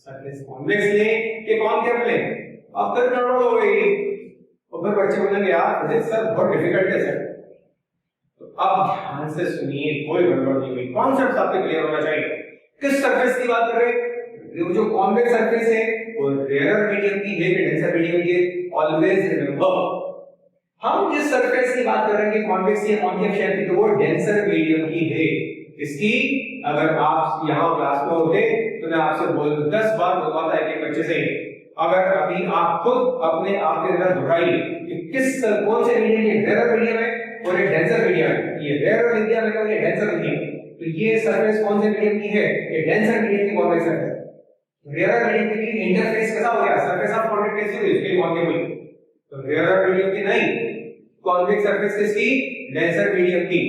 सरफेस कॉन्वेक्स ले कि कॉनकेव ले, अब तक गड़बड़ हो गई। और फिर बच्चे बोलेंगे यार फिजिक्स सर बहुत डिफिकल्ट है सर। तो अब ध्यान से सुनिए, कोई गड़बड़ नहीं हुई, कॉन्सेप्ट आपके क्लियर होना चाहिए। किस सरफेस की बात कर रहे हैं? जो कॉन्वेक्स सरफेस है वो रेयर मीडियम की है कि डेंसर मीडियम की? ऑलवेज रिमेंबर, हम जिस सरफेस की बात कर रहे हैं कि कॉन्वेक्स या कॉन्केव शेप की, तो वो डेंसर मीडियम की है। इसकी अगर आप यहाँ क्लास में होते तो मैं आपसे 10 बार बोलवाता है कि बच्चे से, अगर अभी आप खुद अपने आप के अंदर घुराइए कि किस कौन से मीडियम ये रेयर मीडियम है और ये डेंसर मीडियम है, ये रेयर मीडियम है और ये डेंसर मीडियम है, तो ये सरफेस कौन से मीडियम की है? ये डेंसर मीडियम की कॉन्वेक्स सरफेस। रेयर मीडियम की इंटरफेस कैसा हो गया? सरफेस ऑफ कॉन्वेक्स कैसी हुई? इसकी कॉन्केव हुई। तो रेयर मीडियम की नहीं, कॉन्वेक्स सरफेस किसकी? डेंसर मीडियम की।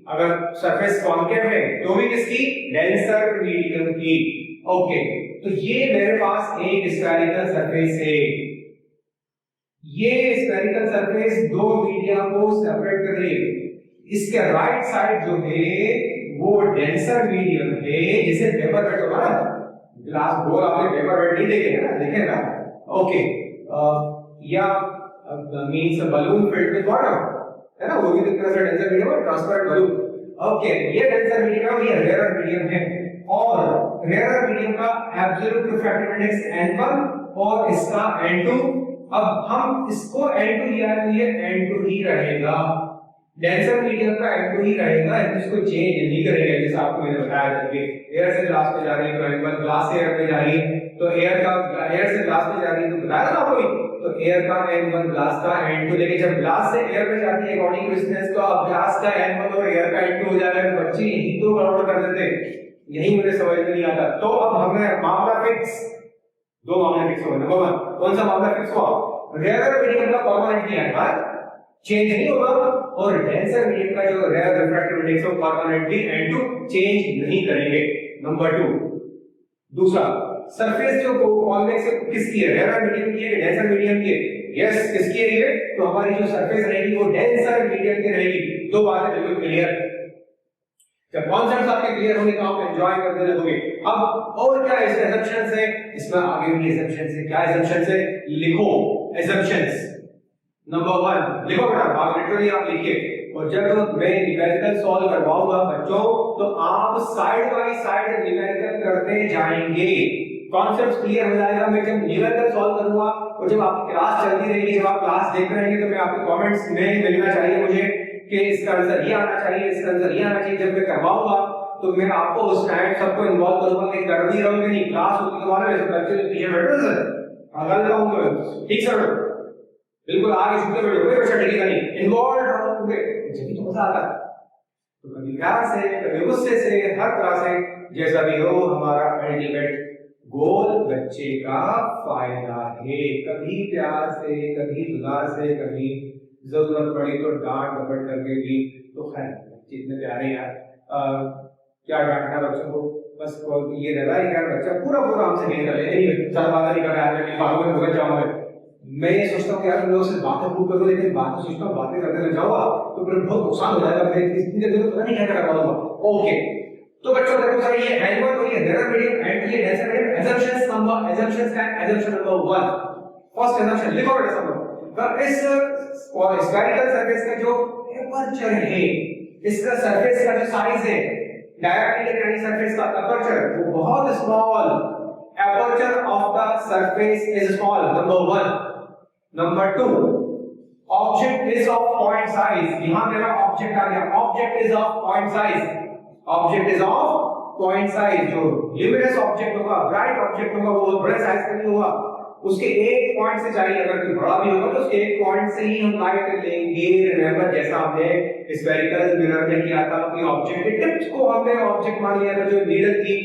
अगर सरफेस कॉन्केव है तो भी किसकी? डेंसर मीडियम की। ओके, तो ये मेरे पास एक स्फेरिकल सरफेस है। ये स्फेरिकल सरफेस दो मीडिया को सेपरेट कर रही है। इसके राइट साइड जो है वो डेंसर मीडियम है, जिसे पेपर वेट होगा ना, ग्लास गोल आपने पेपर वेट नहीं देखे ना, देखे ना? ओके, या means balloon filled with water है ना, वो भी एक तरह से डेंसर मीडियम है, ट्रांसपेरेंट बलून। ओके, ये डेंसर मीडियम है, ये रेयर मीडियम है, और रेयर मीडियम का एब्सोल्यूट रिफ्रैक्टिव इंडेक्स n1 और इसका n2। अब हम इसको n2 लिया है तो ये n2 ही रहेगा, डेंसर मीडियम का n2 ही रहेगा, इसको चेंज नहीं करेंगे। जैसे आपको मैंने बताया था कि एयर से ग्लास पे जा रही है तो n1, ग्लास से एयर पे जा रही है तो एयर से ग्लास पे जा रही है, तो बताया था आपको, तो एयर का n1, ग्लास का n2, लेकिन जब ग्लास से एयर पे जाती है अकॉर्डिंग टू स्नेस, तो अब ग्लास का n1 और एयर का n2 हो जाएगा। तो बच्चे यही तो गड़बड़ कर देते, यही मुझे समझ में नहीं आता। तो अब हमें मामला फिक्स, दो मामले फिक्स हो गए। नंबर 1, कौन सा मामला फिक्स हुआ? रेयर मीडियम का परमानेंटली n1 चेंज नहीं होगा, और डेंसर मीडियम का जो रेयर रिफ्रैक्टिव इंडेक्स है परमानेंटली n2 चेंज नहीं करेंगे। नंबर 2, दूसरा, सरफेस जो कॉन्वेक्स किसकी है? रेयर मीडियम की है कि डेंसर मीडियम की है? यस, किसकी है ये? तो हमारी जो सरफेस रहेगी वो डेंसर मीडियम की रहेगी। दो बातें बिल्कुल क्लियर। जब कॉन्सेप्ट्स आपके क्लियर होंगे तो आप एंजॉय करने लगोगे। अब और क्या इसमें assumptions है? इसमें आगे भी assumptions है। क्या assumptions है? लिखो assumptions। नंबर 1 लिखो बेटा, आप लिटरली आप लिखिए, और जब मैं न्यूमेरिकल सॉल्व करवाऊंगा बच्चों तो आप साइड बाय साइड न्यूमेरिकल करते जाएंगे, कॉन्सेप्ट्स क्लियर हो जाएगा। मैं जब न्यूमेरिकल सॉल्व करूंगा और जब आपकी क्लास चलती रहेगी, जब आप क्लास देख रहे हैं, तो मैं आपके कमेंट्स में मिलना चाहिए मुझे कि इसका आंसर ये आना चाहिए, इसका आंसर ये आना चाहिए। जब मैं करवाऊंगा तो मैं आपको उस टाइम सबको इन्वॉल्व करूंगा कि कर नहीं रहोगे, नहीं क्लास होती तुम्हारे में, बच्चे जो पीछे बैठे हैं सर अगल जाऊंगा, ठीक सर, बिल्कुल आगे झुके बैठो, कोई बच्चा टिकेगा नहीं, इन्वॉल्व रहो पूरे, जब तो मजा आता है। तो कभी प्यार से, कभी गुस्से से, हर तरह से, जैसा भी हो, हमारा अल्टीमेट गोल बच्चे का फायदा है। कभी प्यार से, कभी दुलार से, कभी जरूरत पड़ी तो डांट डपट करके भी, तो खैर इतने प्यारे यार, क्या डांटना बच्चों को, बस ये रहता है यार बच्चा पूरा हमसे नहीं कर ले, सरवादा नहीं कर रहा है, लिफाफे में भुगत जाऊंगा। मैं ये सोचता हूँ कि यार लोगों से बातें खूब करूँ, लेकिन बातें सोचता हूँ बातें करने लग जाऊंगा तो फिर बहुत नुकसान हो जाएगा, मैं इतनी देर में पता नहीं क्या कर पाऊंगा। ओके, तो बच्चों देखो सर, ये n1 और ये रेयर मीडियम एंड ये डेंसर मीडियम, assumptions का assumption नंबर 1, फर्स्ट assumption लिखो बेटा सब लोग। इस और स्फेरिकल सरफेस का जो एपर्चर है, इसका सरफेस का जो साइज है, डायमीटर सरफेस का एपर्चर वो बहुत small, aperture of the surface is small, number 1। Number 2, object is of point size, यहां मेरा ऑब्जेक्ट आ गया, object is of point size, object is of point size. जो ल्यूमिनस ऑब्जेक्ट होगा, bright object होगा, वो बड़े साइज का नहीं होगा, उसके एक पॉइंट से चाहिए, अगर कोई बड़ा भी होगा तो उसके एक पॉइंट से ही हम लाइट लेंगे। रिमेंबर जैसा हमने स्फेरिकल मिरर में किया था, कोई ऑब्जेक्ट के टिप्स को हमने ऑब्जेक्ट मान लिया था, जो नीडल की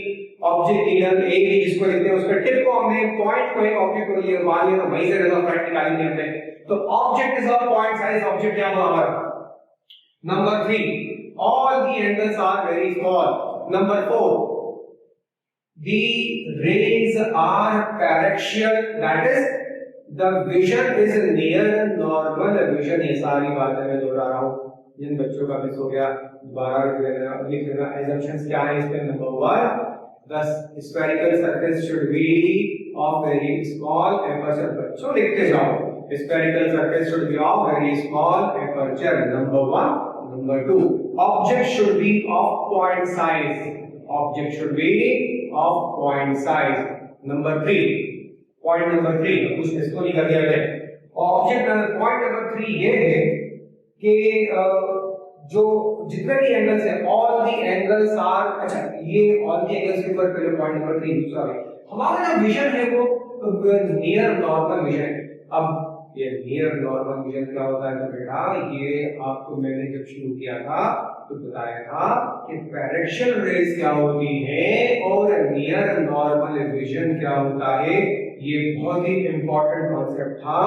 ऑब्जेक्ट नीडल ए भी जिसको लिखते हैं, उसके टिप को हमने पॉइंट को एक ऑब्जेक्ट को लिए मान लिया, तो वहीं से रिजल्ट निकालेंगे हमने। तो object is of point size, object क्या हुआ हमारा। Number 3, all the angles are very small. Number 4, the rays are paraxial, that is the vision is near normal vision। ये सारी बातें मैं दोहरा रहा हूँ, जिन बच्चों का मिस हो गया दोबारा लिख लेना। assumptions क्या है इसमें? Number 1, the spherical surface should be of very small aperture। बच्चों लिखते जाओ, spherical surface should be of very small aperture, number 1। Number 2, object should be of point size, object should be of point size. Number 3, point number 3, कुछ इसको नहीं कर दिया मैंने। Object point number 3 ये है कि जो जितने भी एंगल्स है, ऑल दी एंगल्स आर, अच्छा ये ऑल दी एंगल्स के ऊपर पहले पॉइंट नंबर 3 दूसरा है, हमारा जो विजन है वो नियर नॉर्मल विजन है। अब ये नियर नॉर्मल विजन क्या होता है? तो बेटा ये आपको मैंने जब शुरू किया था तो बताया था कि पैरेशियल रेज क्या होती है और नियर नॉर्मल विजन क्या होता है। ये बहुत ही इंपॉर्टेंट कॉन्सेप्ट था,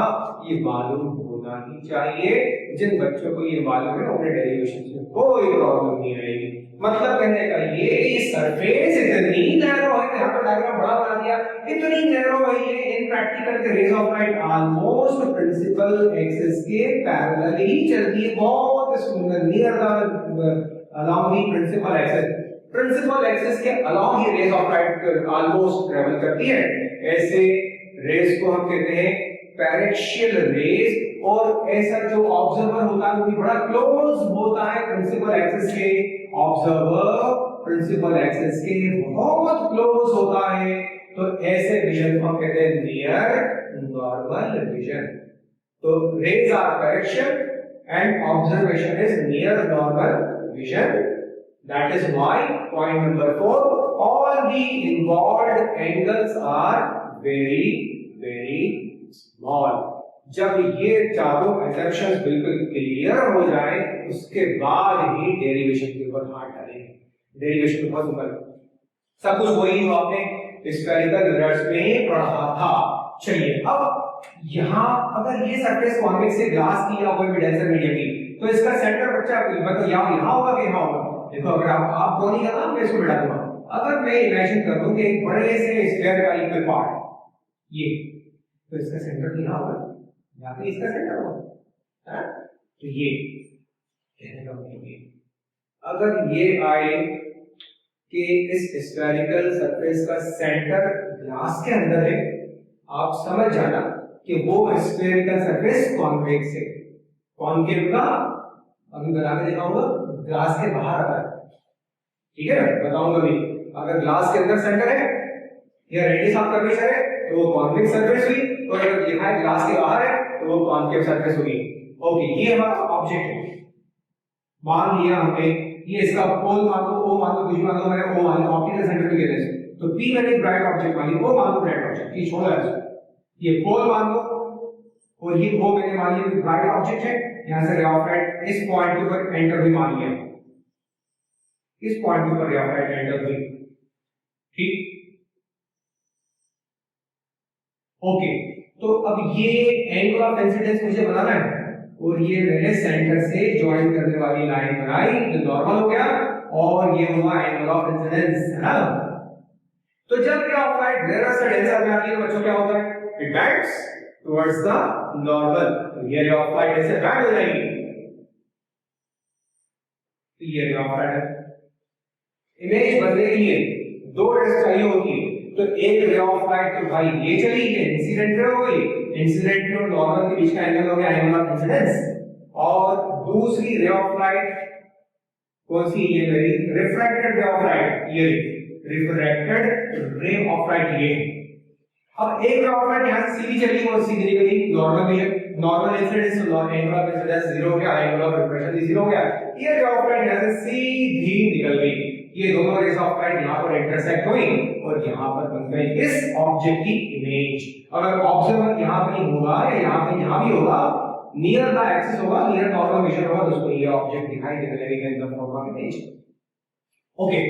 ये मालूम होना ही चाहिए। जिन बच्चों को ये मालूम है उन्हें डेरिवेशन में कोई प्रॉब्लम नहीं आएगी। मतलब कहने का ये सरफेस इतनी नैरो है, यहाँ पर डायग्राम बड़ा बना दिया, इतनी नैरो है ये, इन प्रैक्टिकल के rays of light almost principal axis के पैरेलल ही चलती है, बहुत सुंदर, near the along the principal axis, principal axis के अलोंग ही rays of light almost travel करती है। ऐसे रेज को हम कहते हैं पैरेक्शियल रेज, और ऐसा जो ऑब्जर्वर होता है वो भी बड़ा क्लोज होता है प्रिंसिपल एक्सिस के, ऑब्जर्वर प्रिंसिपल एक्सिस के बहुत क्लोज होता है, तो ऐसे विजन को हम कहते हैं नियर नॉर्मल विजन। तो rays are paraxial and observation is near normal vision. That is why point number 4, all the involved angles are very small. जब ये चारों assumptions बिल्कुल क्लियर हो जाए उसके बाद ही डेरिवेशन के ऊपर हाथ डालेंगे। डेरिवेशन बहुत सिंपल, सब कुछ वही जो आपने स्फेरिकल मिरर्स में पढ़ा था। चलिए अब यहाँ अगर ये सरफेस कॉन्वेक्स से ग्लास की या कोई भी डेंसर मीडियम की, तो इसका सेंटर बच्चा मतलब यहाँ होगा कि यहाँ होगा? देखो अगर आप कौन ही का मैं इसको बिठा दूंगा, अगर मैं इमेजिन कर दूं कि एक बड़े से स्फीयर का इक्वल पार्ट ये, तो इसका सेंटर यहाँ होगा या फिर इसका सेंटर होगा, है? तो ये कहने का मतलब ये, अगर ये आए कि इस स्फेरिकल सरफेस का सेंटर ग्लास के अंदर है, आप समझ जाना कि वो स्फेरिकल सरफेस कॉन्वेक्स है। कॉन्केव का अभी बना के दिखाऊंगा, ग्लास के बाहर आता है, ठीक है ना, बताऊंगा भी। अगर ग्लास के अंदर सेंटर है या रेडियस ऑफ कर्वेचर है तो वो कॉन्वेक्स सरफेस हुई, और अगर लिखा है ग्लास के बाहर है तो वो कॉन्केव सरफेस होगी। ओके, ये हमारा ऑब्जेक्ट है, मान लिया हमने ये इसका पोल मान लो, ओ मान लो, कुछ मान लो, मैंने ओ मान लो, ऑप्टिकल सेंटर पे गिरा है, तो पी मैंने ब्राइट ऑब्जेक्ट मान लिया, ओ मान लो ब्राइट ऑब्जेक्ट, ये छोड़ा है, ये पोल मान लो, और ये ओ मैंने मान लिया ब्राइट ऑब्जेक्ट है, यहां से रे ऑफ लाइट इस पॉइंट के ऊपर एंटर हुई मान लिया, इस पॉइंट के ऊपर रे ऑफ लाइट एंटर हुई, ठीक। ओके, तो अब ये एंगल ऑफ इंसिडेंस मुझे बनाना है, और ये मैंने सेंटर से ज्वाइन करने वाली लाइन बनाई, तो नॉर्मल हो गया, और ये हुआ एंगल ऑफ इंसिडेंस, है ना। तो जब रे ऑफ लाइट रेयर से डेंसर में आती है बच्चों क्या होता है? It bends towards the normal, तो ये रे ऑफ लाइट ऐसे बेंड हो जाएगी, तो ये रे ऑफ लाइट इमेज बनने के लिए दो रेस चाहिए होती है, तो एक रे ऑफ लाइट तो भाई ये चली गई, इंसिडेंट रे हो गई, इंसिडेंट और नॉर्मल के बीच का एंगल हो गया एंगल ऑफ इंसिडेंस, और दूसरी रे ऑफ लाइट कौन सी? ये मेरी रिफ्रैक्टेड रे ऑफ लाइट, ये रिफ्रैक्टेड रे ऑफ लाइट ये। अब एक रे ऑफ लाइट यहां से सीधी चली और सीधी निकली normal vision, normal incidence, angle of incidence 0 हो गया, एंगल ऑफ रिफ्रैक्शन भी 0 हो गया, ये रे ऑफ लाइट यहां से सीधी निकल गई, ये दोनों रेज ऑफ लाइट यहां पर इंटरसेक्ट हुई और यहां पर बन गई इस ऑब्जेक्ट की इमेज। अगर ऑब्जर्वर यहां पे होगा या यहां भी होगा, नियर द एक्सिस होगा, नियर नॉर्मल विजन होगा, तो उसको ये ऑब्जेक्ट दिखाई देने लगेगा in the form of image. Okay,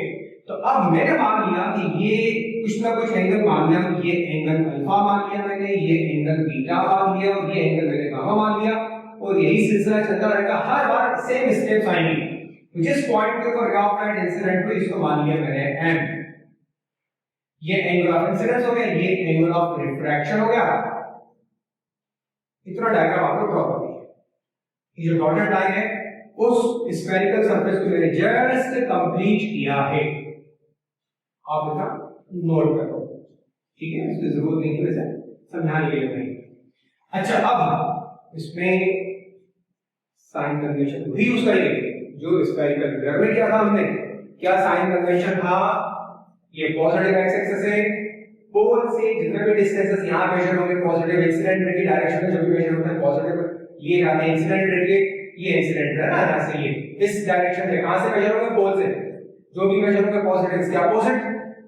तो अब मैंने मान लिया कि ये कुछ ना कुछ एंगल मान लिया, ये एंगल अल्फा मान लिया मैंने, ये एंगल बीटा मान लिया, और ये एंगल मैंने गामा मान लिया, और यही सिलसिला चलता रहेगा, हर बार सेम स्टेप्स आएंगे। जिस पॉइंट के ऊपर रे ऑफ लाइट इंसिडेंट हुई इसको मान लिया मैंने m, ये एंगल ऑफ इंसिडेंस हो गया, ये एंगल ऑफ रिफ्रैक्शन हो गया। इतना डायग्राम आपको ड्रॉ कर दिया, ये जो डॉटेड लाइन है उस स्फेरिकल सरफेस को मैंने जस्ट कंप्लीट किया है, आप इतना नोट कर लो, ठीक है, इसकी जरूरत नहीं है समझाने के लिए नहीं। अच्छा, अब इसमें साइन कन्वेंशन भी यूज करेंगे, जो स्फेरिकल मिरर में क्या था हमने, क्या साइन कन्वेंशन था, ये पॉजिटिव एक्स एक्सिस है, पोल से जितने भी डिस्टेंसेस यहां मेजर होंगे पॉजिटिव इंसिडेंट रे की डायरेक्शन में, जो भी मेजर होता है पॉजिटिव ये जाते हैं इंसिडेंट रे के, ये इंसिडेंट है ना यहां से, ये इस डायरेक्शन में कहां से मेजर होंगे, पोल से, जो भी मेजर होंगे पॉजिटिव के अपोजिट,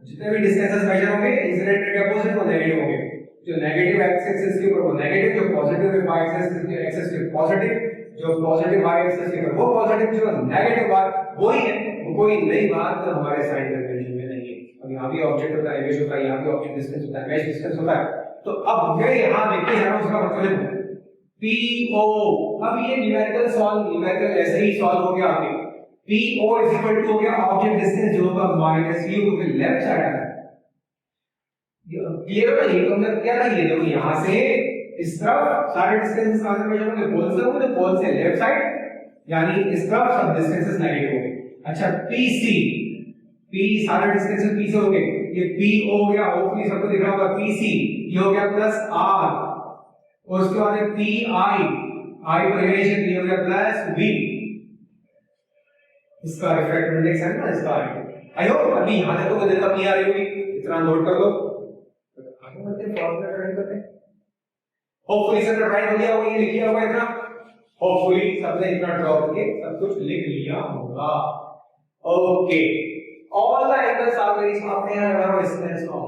जितने भी डिस्टेंसेस मेजर होंगे इंसिडेंट रे के अपोजिट वो नेगेटिव होंगे, जो नेगेटिव एक्स एक्सिस के ऊपर वो नेगेटिव, जो पॉजिटिव वाई एक्सिस के पॉजिटिव, जो पॉजिटिव वाई एक्सिस के ऊपर वो पॉजिटिव, जो नेगेटिव वाई वही है, कोई नई बात हमारे साइन कन्वेंशन में नहीं है। अब यहां भी ऑब्जेक्ट होता है, इमेज होता है, यहां भी ऑब्जेक्ट डिस्टेंस होता है, इमेज डिस्टेंस होता है, तो अब ये यहां देखते हैं उसका मतलब PO, अब ये न्यूमेरिकल सॉल्व, न्यूमेरिकल ऐसे ही सॉल्व हो गया आपके, PO इज इक्वल टू हो गया ऑब्जेक्ट डिस्टेंस जो होगा माइनस U के लेफ्ट साइड है, क्लियर है ये, तो हमने क्या था, ये देखो यहां से इस तरफ सारे डिस्टेंसेस कहां से मेजर होंगे, पोल से होंगे, पोल से लेफ्ट साइड, यानी इस तरफ सब डिस्टेंसेस नेगेटिव होंगे। अच्छा PC, P सारे डिस्टेंसेस P से होंगे, ये PO हो गया, होपफुली सबको दिख रहा होगा, PC ये हो गया प्लस R, और उसके बाद है PI, I पर इमेज है, ये हो गया प्लस V, इसका रिफ्रैक्टिव इंडेक्स है ना इसका, आई होप अभी यहां तक तो देखा नहीं आ रही होगी, इतना नोट कर लो, आगे बढ़ते हैं फॉर्मूला ट्राई करते हैं, होपफुली सबने ट्राई कर लिया होगा, ये लिख लिया होगा इतना, होपफुली सबने इतना ड्रॉ करके सब कुछ लिख लिया होगा। Okay, all the angles are very small and around Snell's law,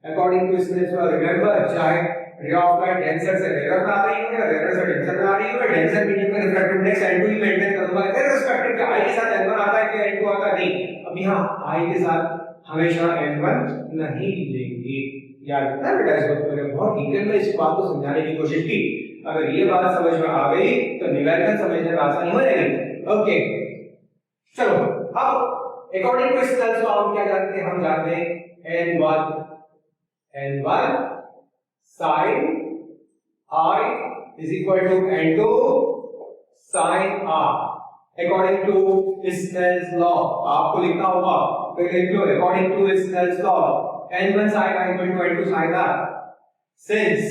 according to Snell's law, remember चाहे रे ऑफ लाइट डेंसर से रेयर में आ रही हो या रेयर से डेंसर में आ रही हो, डेंसर मीडियम का रिफ्रैक्टिव इंडेक्स n2 ही मेंटेन करूंगा, इररिस्पेक्टिव कि i के साथ n1 आता है कि n2 आता नहीं, अब यहां i के साथ हमेशा n1 नहीं लेंगे, याद रखना बेटा, इसको मैंने बहुत डिटेल में इस बात को समझाने की कोशिश की, अगर ये बात समझ में आ गई तो न्यूमेरिकल समझने में आसानी हो जाएगी। ओके चलो, अब अकॉर्डिंग टू स्नेल्स लॉ हम क्या जानते हैं, हम जानते हैं n1 sin I is equal to n2 sin R, according to Snell's law आपको लिखना होगा, तो लिख लो according to Snell's law n1 sin I equal to n2 sin R, since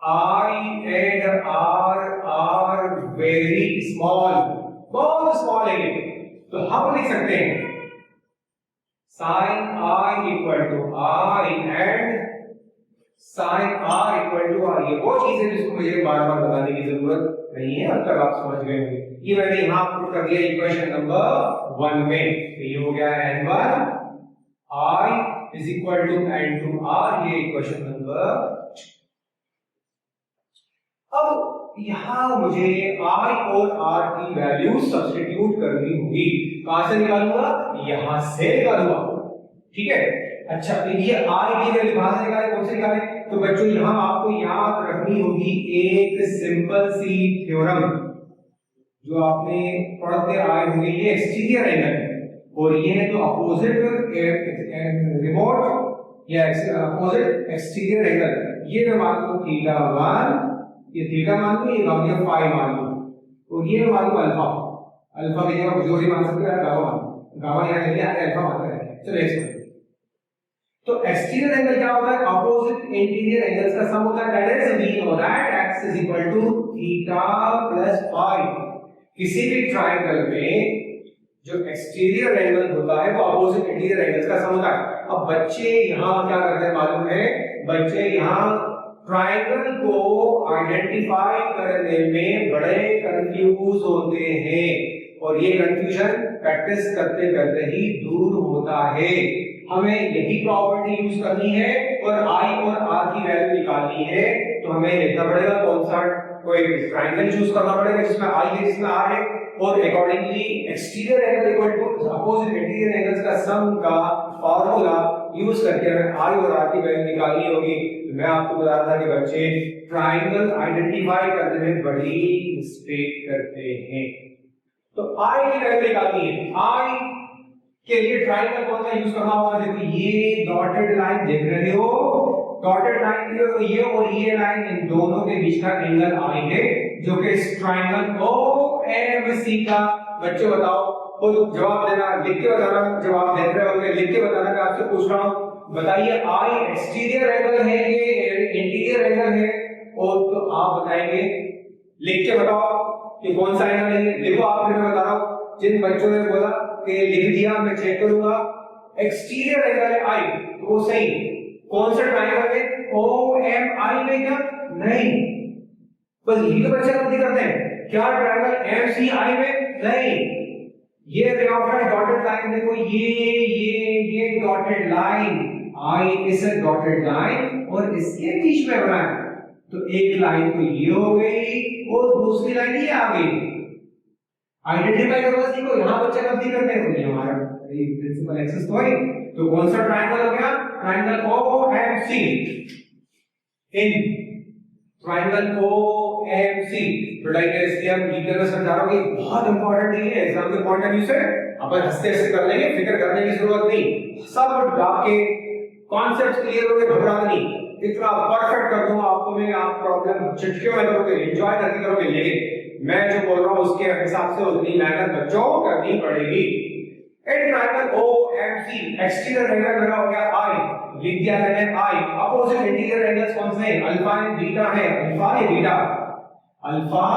I and R are very small, बहुत small है, तो हम लिख सकते हैं sin I equal to I and sin R equal to R, ये वो चीज है जिसको मुझे बार बार बताने की जरूरत नहीं है, अब तक आप समझ गए होंगे, ये मैंने यहां पुट कर दिया इक्वेशन नंबर 1 में, तो ये हो गया n1 I is equal to n2 R, ये इक्वेशन नंबर, अब यहां मुझे I और R की वैल्यू सब्स्टिट्यूट करनी होगी, कहां से निकालूंगा, यहां से निकालूंगा, ठीक है। अच्छा तो ये I की वैल्यू कहां से निकाले, कौन से निकाले, तो बच्चों यहां आपको याद रखनी होगी एक सिंपल सी थ्योरम जो आपने पढ़ते आए होंगे, ये एक्सटीरियर एंगल और ये है जो अपोजिट रिमोट या अपोजिट एक्सटीरियर एंगल, ये मैं मान लूं थीटा 1, ये थीटा मान लो, ये मान लिया फाई मान लो, और ये मान लो अल्फा, अल्फा की जगह जो भी मान सकते हैं गामा, गामा यहां ले लिया अल्फा मान रहे हैं, चलो एक्स, तो एक्सटीरियर एंगल क्या होता है, अपोजिट इंटीरियर एंगल्स का सम होता है, that is we know that x is equal to theta plus phi, किसी भी ट्रायंगल में जो एक्सटीरियर एंगल होता है वो अपोजिट इंटीरियर एंगल्स का सम होता है। अब बच्चे यहां क्या करते हैं मालूम है, बच्चे यहां ट्रायंगल को आइडेंटिफाई करने में बड़े कंफ्यूज होते हैं और ये कंफ्यूजन प्रैक्टिस करते करते ही दूर होता है। हमें यही प्रॉपर्टी यूज करनी है और I और R की वैल्यू निकालनी है, तो हमें लिखना पड़ेगा कौन सा, कोई ट्रायंगल चूज करना पड़ेगा जिसमें I है जिसमें R है, और accordingly exterior angle equal to opposite interior angles का सम का फार्मूला यूज करके हमें I और R की वैल्यू निकालनी होगी। मैं आपको बता रहा था कि बच्चे ट्रायंगल आइडेंटिफाई करने में बड़ी मिस्टेक करते हैं, तो I की वैल्यू निकालनी है। I के लिए ट्रायंगल कौन सा यूज करना होगा, देखो ये डॉटेड लाइन देख रहे हो, डॉटेड लाइन तो ये और ये लाइन, इन दोनों के बीच का एंगल I है जो कि इस ट्रायंगल OMC का, बच्चों बताओ, खुद जवाब देना, लिख के बताना, जवाब देख रहे हो लिख के बताना, मैं आपसे पूछ रहा हूं, बताइए I एक्सटीरियर एंगल है ये इंटीरियर एंगल है, और तो आप बताएंगे, लिख के बताओ कि कौन सा एंगल है, लिखो आप, फिर मैं बता रहा हूं। जिन बच्चों ने बोला कि लिख दिया, मैं चेक करूंगा। एक्सटीरियर एंगल है आई, तो वो सही। कौन सा ट्रायंगल है, ओ एम आई में क्या, नहीं, बस यही तो बच्चे गलती करते हैं। क्या ट्रायंगल एम सी आई में, नहीं। ये रे ऑफ डॉटेड लाइन, देखो ये dotted line, I is a dotted line और इसके बीच में बना है, तो एक लाइन तो ये हो गई और दूसरी लाइन ये आ गई। आइडेंटिफाई करना सीखो, यहां बच्चे गलती करते हैं, तो ये हमारा प्रिंसिपल एक्सिस तो है। तो कौन सा ट्रायंगल हो गया, triangle OMC. In triangle OMC, तो डायरेक्टली हम डिटेल में समझा रहा हूं कि बहुत इंपॉर्टेंट है एग्जाम के पॉइंट ऑफ व्यू से। अपन हंसते हंसते कर लेंगे, फिक्र करने की जरूरत नहीं, सब आपके कॉन्सेप्ट्स क्लियर हो गए, घबराना नहीं। इतना परफेक्ट कर दूंगा आपको मैं, आप प्रॉब्लम चुटकियों में करोगे, एंजॉय करके करोगे, लेकिन मैं जो बोल रहा हूं उसके हिसाब से उतनी मेहनत बच्चों करनी पड़ेगी। In triangle OMC exterior angle मेरा हो गया आई, लिख दिया मैंने आई। अपोजिट इंटीरियर एंगल्स कौन से हैं, अल्फा एंड बीटा है, अल्फा है बीटा, अल्फा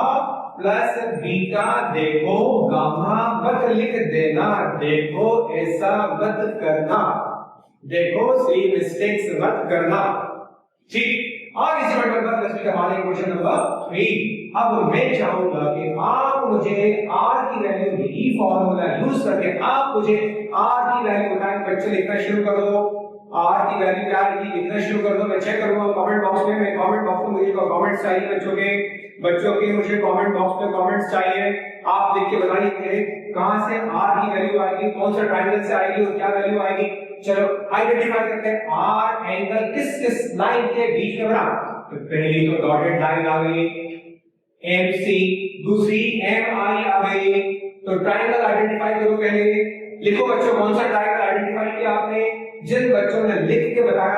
प्लस बीटा। देखो गामा मत लिख देना, देखो ऐसा मत करना, देखो सी मिस्टेक्स मत करना, ठीक। अब इसी नंबर पर प्लस का हमारे क्वेश्चन नंबर 3। अब मैं चाहूंगा कि आप मुझे r की वैल्यू, यही फॉर्मूला यूज करके आप मुझे r की वैल्यू बताएं। बच्चे लिखना शुरू कर दो, r की वैल्यू क्या है लिखना शुरू कर दो। मैं चेक करूंगा कमेंट बॉक्स में, मैं कमेंट बॉक्स में मुझे कमेंट्स चाहिए बच्चों के मुझे कमेंट बॉक्स में कमेंट्स चाहिए। आप लिख के बताइए मुझे कहां से r की वैल्यू आएगी, कौन सा ट्रायंगल से आएगी और क्या वैल्यू आएगी। चलो आइडेंटिफाई करते हैं, r एंगल किस किस लाइन के बीच में बना। तो पहली तो डॉटेड लाइन आ गई MC, दूसरी MI आ गई। तो ट्रायंगल आइडेंटिफाई करो पहले, लिखो बच्चों कौन सा ट्रायंगल आइडेंटिफाई किया आपने। जिन बच्चों ने लिख के बताया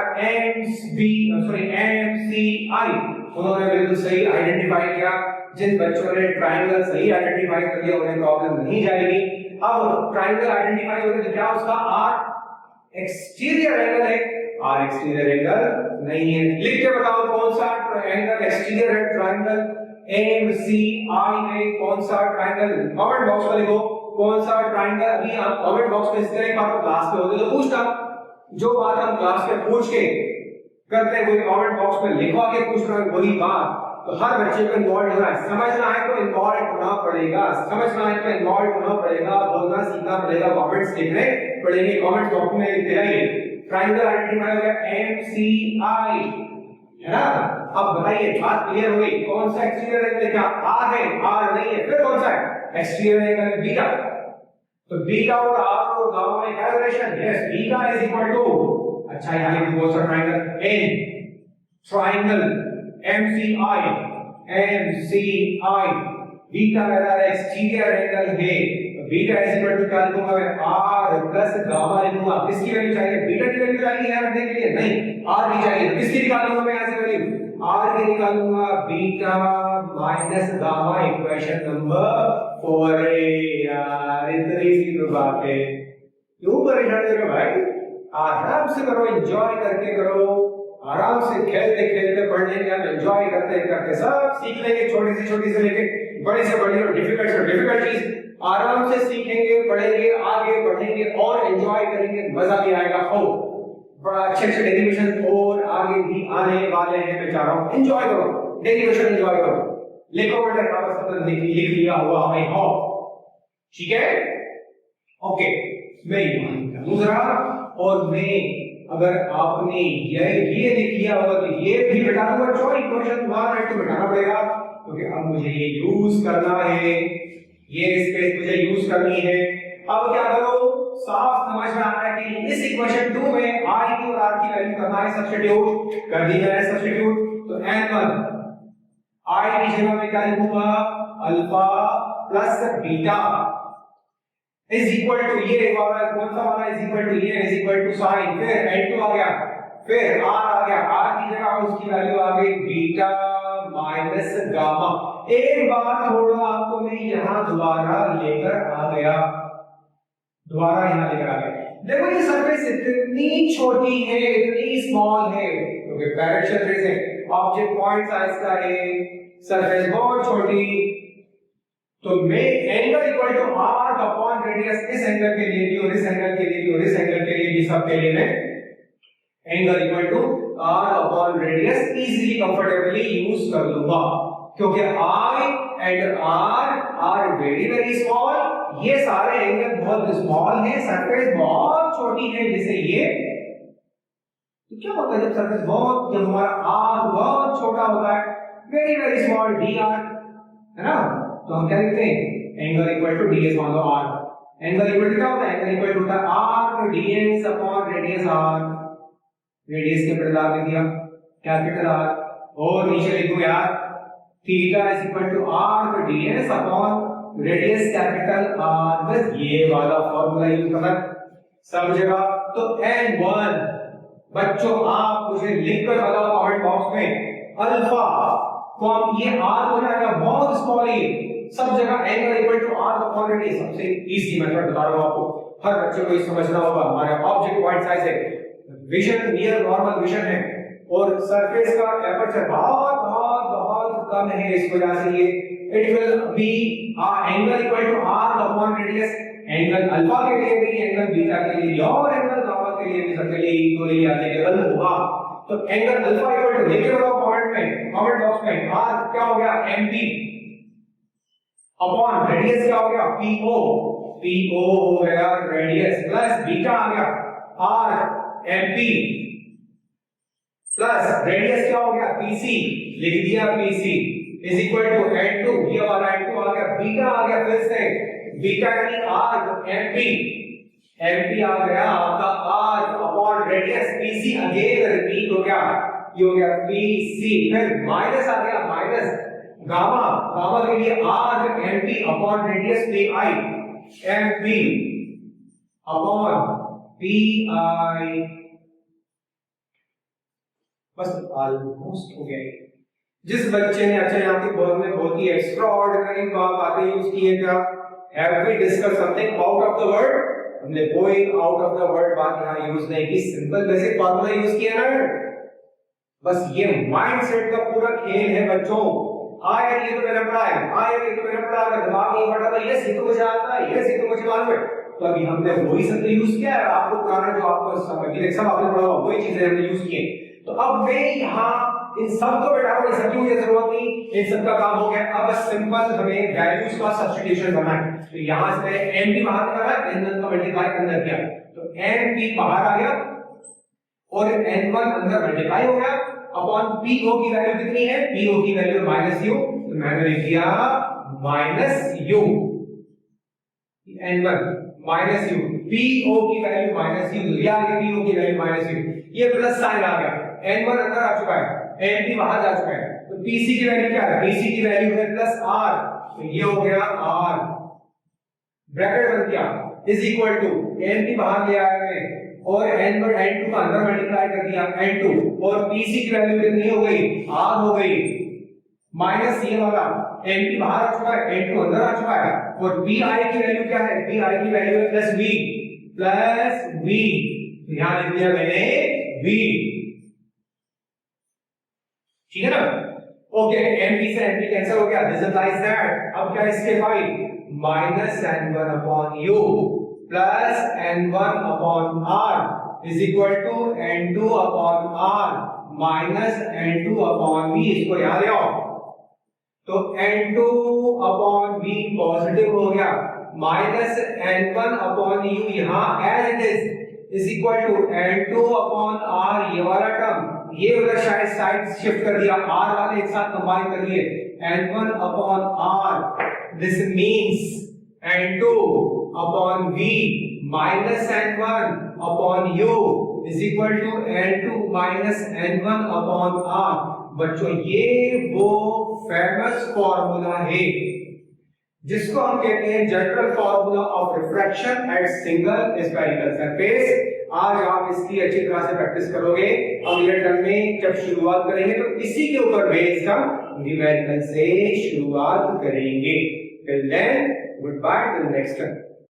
MCI, उन्होंने बिल्कुल सही आइडेंटिफाई किया। जिन बच्चों ने ट्रायंगल सही आइडेंटिफाई कर दिया उन्हें प्रॉब्लम नहीं जाएगी। अब ट्रायंगल आइडेंटिफाई हो गया तो क्या उसका R एक्सटीरियर एंगल है, R एक्सटीरियर एंगल नहीं है। लिख के बताओ कौन सा एंगल एक्सटीरियर है ट्रायंगल MCI में, कौन सा ट्रायंगल। कमेंट बॉक्स में लिखो कौन सा ट्रायंगल। अभी आप कमेंट बॉक्स में इस तरह की बात क्लास में होती तो पूछना, जो बात हम क्लास में पूछ के करते हैं वही कमेंट बॉक्स में लिखवा के पूछना, वही बात। तो हर बच्चे को इन्वॉल्व होना है, समझना है तो इन्वॉल्व होना पड़ेगा, समझना है तो इन्वॉल्व होना पड़ेगा, बोलना सीखना पड़ेगा, कमेंट्स लिखने पड़ेंगे। कमेंट बॉक्स में लिखते रहिए। ट्रायंगल आइडेंटिफाई हो गया MCI, है ना। अब बताइए बात क्लियर हो गई, कौन सा एक्सटीरियर एंगल, क्या R है, R नहीं है, फिर कौन सा है एक्सटीरियर एंगल बीटा। तो बीटा और R और गामा में क्या relation, yes beta is equal to, अच्छा यहां लिख कौन सा triangle N, triangle MCI, beta मेरा एक्सटीरियर एंगल है। बीटा इज इक्वल टू क्या लिखूंगा मैं, R प्लस गामा लिखूंगा। किसकी वैल्यू चाहिए, बीटा की वैल्यू चाहिए यार रखने के लिए, नहीं R नहीं चाहिए। तो किसकी निकालूंगा मैं यहां से वैल्यू, R की निकालूंगा, beta minus gamma, equation number 4 यार इतनी सी तो बात है, क्यों परेशान कर रहे हो भाई, आराम से करो, एंजॉय करके करो, आराम से खेलते खेलते पढ़ने का एंजॉय करते करते सब सीख लेंगे। छोटी से लेके बड़ी से बड़ी और डिफिकल्ट चीज आराम से सीखेंगे, पढ़ेंगे, आगे बढ़ेंगे और एंजॉय करेंगे, मजा भी आएगा। हो बड़ा अच्छे डेरिवेशन और आगे भी आने वाले हैं, मैं चाह रहा हूं एंजॉय करो, डेरिवेशन एंजॉय करो। लिखो बेटा कागज पर लिख लिया हुआ है, हो ठीक है, ओके। मैं दूसरा, और मैं अगर आपने ये लिख लिया होगा तो ये भी मिटा दूंगा, जो इक्वेशन तुम्हारा है तो मिटाना पड़ेगा, क्योंकि अब मुझे ये यूज करना है, ये स्पेस मुझे यूज करनी है। अब क्या करो, साफ समझ में आ रहा है कि इस इक्वेशन 2 में i की और r की वैल्यू करना है सब्स्टिट्यूट, कर दी है सब्स्टिट्यूट। तो n1 i की जगह में क्या लिखूंगा, alpha plus beta is equal to, ये वाला कौन सा वाला इज इक्वल टू, ये इज इक्वल टू साइन, फिर n2 आ गया, फिर r आ गया, r की जगह उसकी वैल्यू आ गई बीटा माइनस गामा। एक बार थोड़ा आपको मैं यहां दोबारा लेकर आ गया, देखो ये सरफेस इतनी छोटी है, इतनी स्मॉल है, क्योंकि पैरेलल सरफेस है, ऑब्जेक्ट पॉइंट साइज का है, सरफेस बहुत छोटी, तो मैं angle equal to arc upon radius इस एंगल के लिए भी और इस एंगल के लिए भी और इस एंगल के लिए भी सब के लिए मैं angle equal to arc upon radius easily comfortably use कर लूंगा, क्योंकि I and R are very small. ये सारे एंगल बहुत स्मॉल हैं, सरफेस बहुत छोटी है, जैसे ये। तो क्या होता है जब सरफेस बहुत, जब हमारा आर बहुत छोटा होता है, वेरी स्मॉल डी आर, है ना, तो हम क्या लिखते हैं एंगल इक्वल टू ds मान लो आर। एंगल इक्वल टू क्या होता है, एंगल इक्वल टू होता है arc ds upon radius R. Radius capital R लिख दिया, कैपिटल आर, और नीचे लिखो यार theta is equal to arc ds upon radius capital R. बस ये वाला फार्मूला यूज करना सब जगह। तो n1 बच्चों आप मुझे लिखकर बताओ कमेंट बॉक्स में, अल्फा को हम ये r हो जाएगा बहुत स्मॉल है सब जगह, angle equal to R upon radius. सबसे इजी मेथड बता रहा हूं आपको, हर बच्चे को ये समझना होगा। हमारा ऑब्जेक्ट पॉइंट साइज है, विजन नियर नॉर्मल विजन है, और सरफेस का एपर्चर बहुत बहुत बहुत कम है, इस वजह से ये it will be angle equal to R upon radius. Angle alpha के लिए भी, एंगल बीटा के लिए और एंगल गामा के लिए भी सबके लिए इक्वली एप्लीकेबल होगा। तो एंगल अल्फा इक्वल टू लिख लो कमेंट में, कमेंट बॉक्स में, आर क्या हो गया mp अपॉन रेडियस क्या हो गया po, po हो गया रेडियस, प्लस बीटा आ गया r mp प्लस रेडियस क्या हो गया pc, लिख दिया pc is equal to n2, ये वाला n2 आ गया, बीटा आ गया फिर से, बीटा यानी r mp, mp आ गया आपका r upon radius pc, again repeat हो गया, ये हो गया pc, फिर माइनस आ गया माइनस गामा, गामा के लिए r mp upon radius pi, mp upon pi। बस ऑलमोस्ट हो गया। जिस बच्चे ने अच्छा यहाँ की बहुत ही एक्स्ट्रा ऑर्डिनरी बातें यूज की है, क्या have we discuss something out of the word? हमने कोई आउट ऑफ द वर्ड बात यहाँ यूज नहीं की, सिंपल बेसिक फार्मूला यूज किया ना। बस ये माइंडसेट का पूरा खेल है बच्चों। यार ये तो मैंने पढ़ा है, यार ये तो मैंने पढ़ा है, दिमाग नहीं पढ़ा था, ये सीखो मुझे आता है, ये सीखो मुझे मालूम है। तो अभी हमने वही सब यूज किया है, आपको पुराना जो आपको सब आपने पढ़ा वही चीजें हमने यूज की। तो अब मैं यहाँ इन सब को बैठाऊं, इन सब की मुझे जरूरत नहीं, इन सब का काम हो गया। अब सिंपल हमें वैल्यूज का सब्स्टिट्यूशन करना है। तो यहाँ से mp बाहर निकाला, n1 का मल्टीप्लाई अंदर किया, तो mp बाहर आ गया और n1 अंदर मल्टीप्लाई हो गया अपॉन po की वैल्यू कितनी है, po की वैल्यू -u, तो मैंने लिख दिया -u, n1 -u, po की वैल्यू -u, या po की वैल्यू -u, ये प्लस साइन आ गया, n1 अंदर आ चुका है, mp बाहर जा चुका है, तो pc की वैल्यू क्या है, pc की वैल्यू है +r, तो ये हो गया r, ब्रैकेट बन गया, इज इक्वल टू mp बाहर ले आया मैंने और n1 n2 का अंदर मल्टीप्लाई कर दिया n2, और pc की वैल्यू कितनी हो गई, r हो गई, माइनस ये वाला mp बाहर आ चुका है, n2 अंदर आ चुका है, और pi की वैल्यू क्या है, pi की वैल्यू है +v, यहां लिख दिया मैंने v, ठीक है ना। ओके, mp से mp कैंसिल हो गया, दिस इंप्लाइज दैट अब क्या इसके भाई -n1 upon u plus n1 upon r is equal to n2 upon r minus n2 upon v, इसको याद रखो। तो n2 अपॉन v पॉजिटिव हो गया, माइनस n1 अपॉन u यहां as it is equal to n2 upon r, ये वाला term ये उधर शायद साइड शिफ्ट कर दिया, r वाले एक साथ कंबाइन कर लिए, n1 upon r, this means n2 upon v minus n1 upon u is equal to n2 minus n1 upon r। बच्चों ये वो फेमस फॉर्मूला है जिसको हम कहते हैं general formula of refraction at single spherical surface. आज आप इसकी अच्छी तरह से प्रैक्टिस करोगे, अगले टर्म में जब शुरुआत करेंगे तो इसी के ऊपर बेस का न्यूमेरिकल से शुरुआत करेंगे। Till then goodbye, till next term.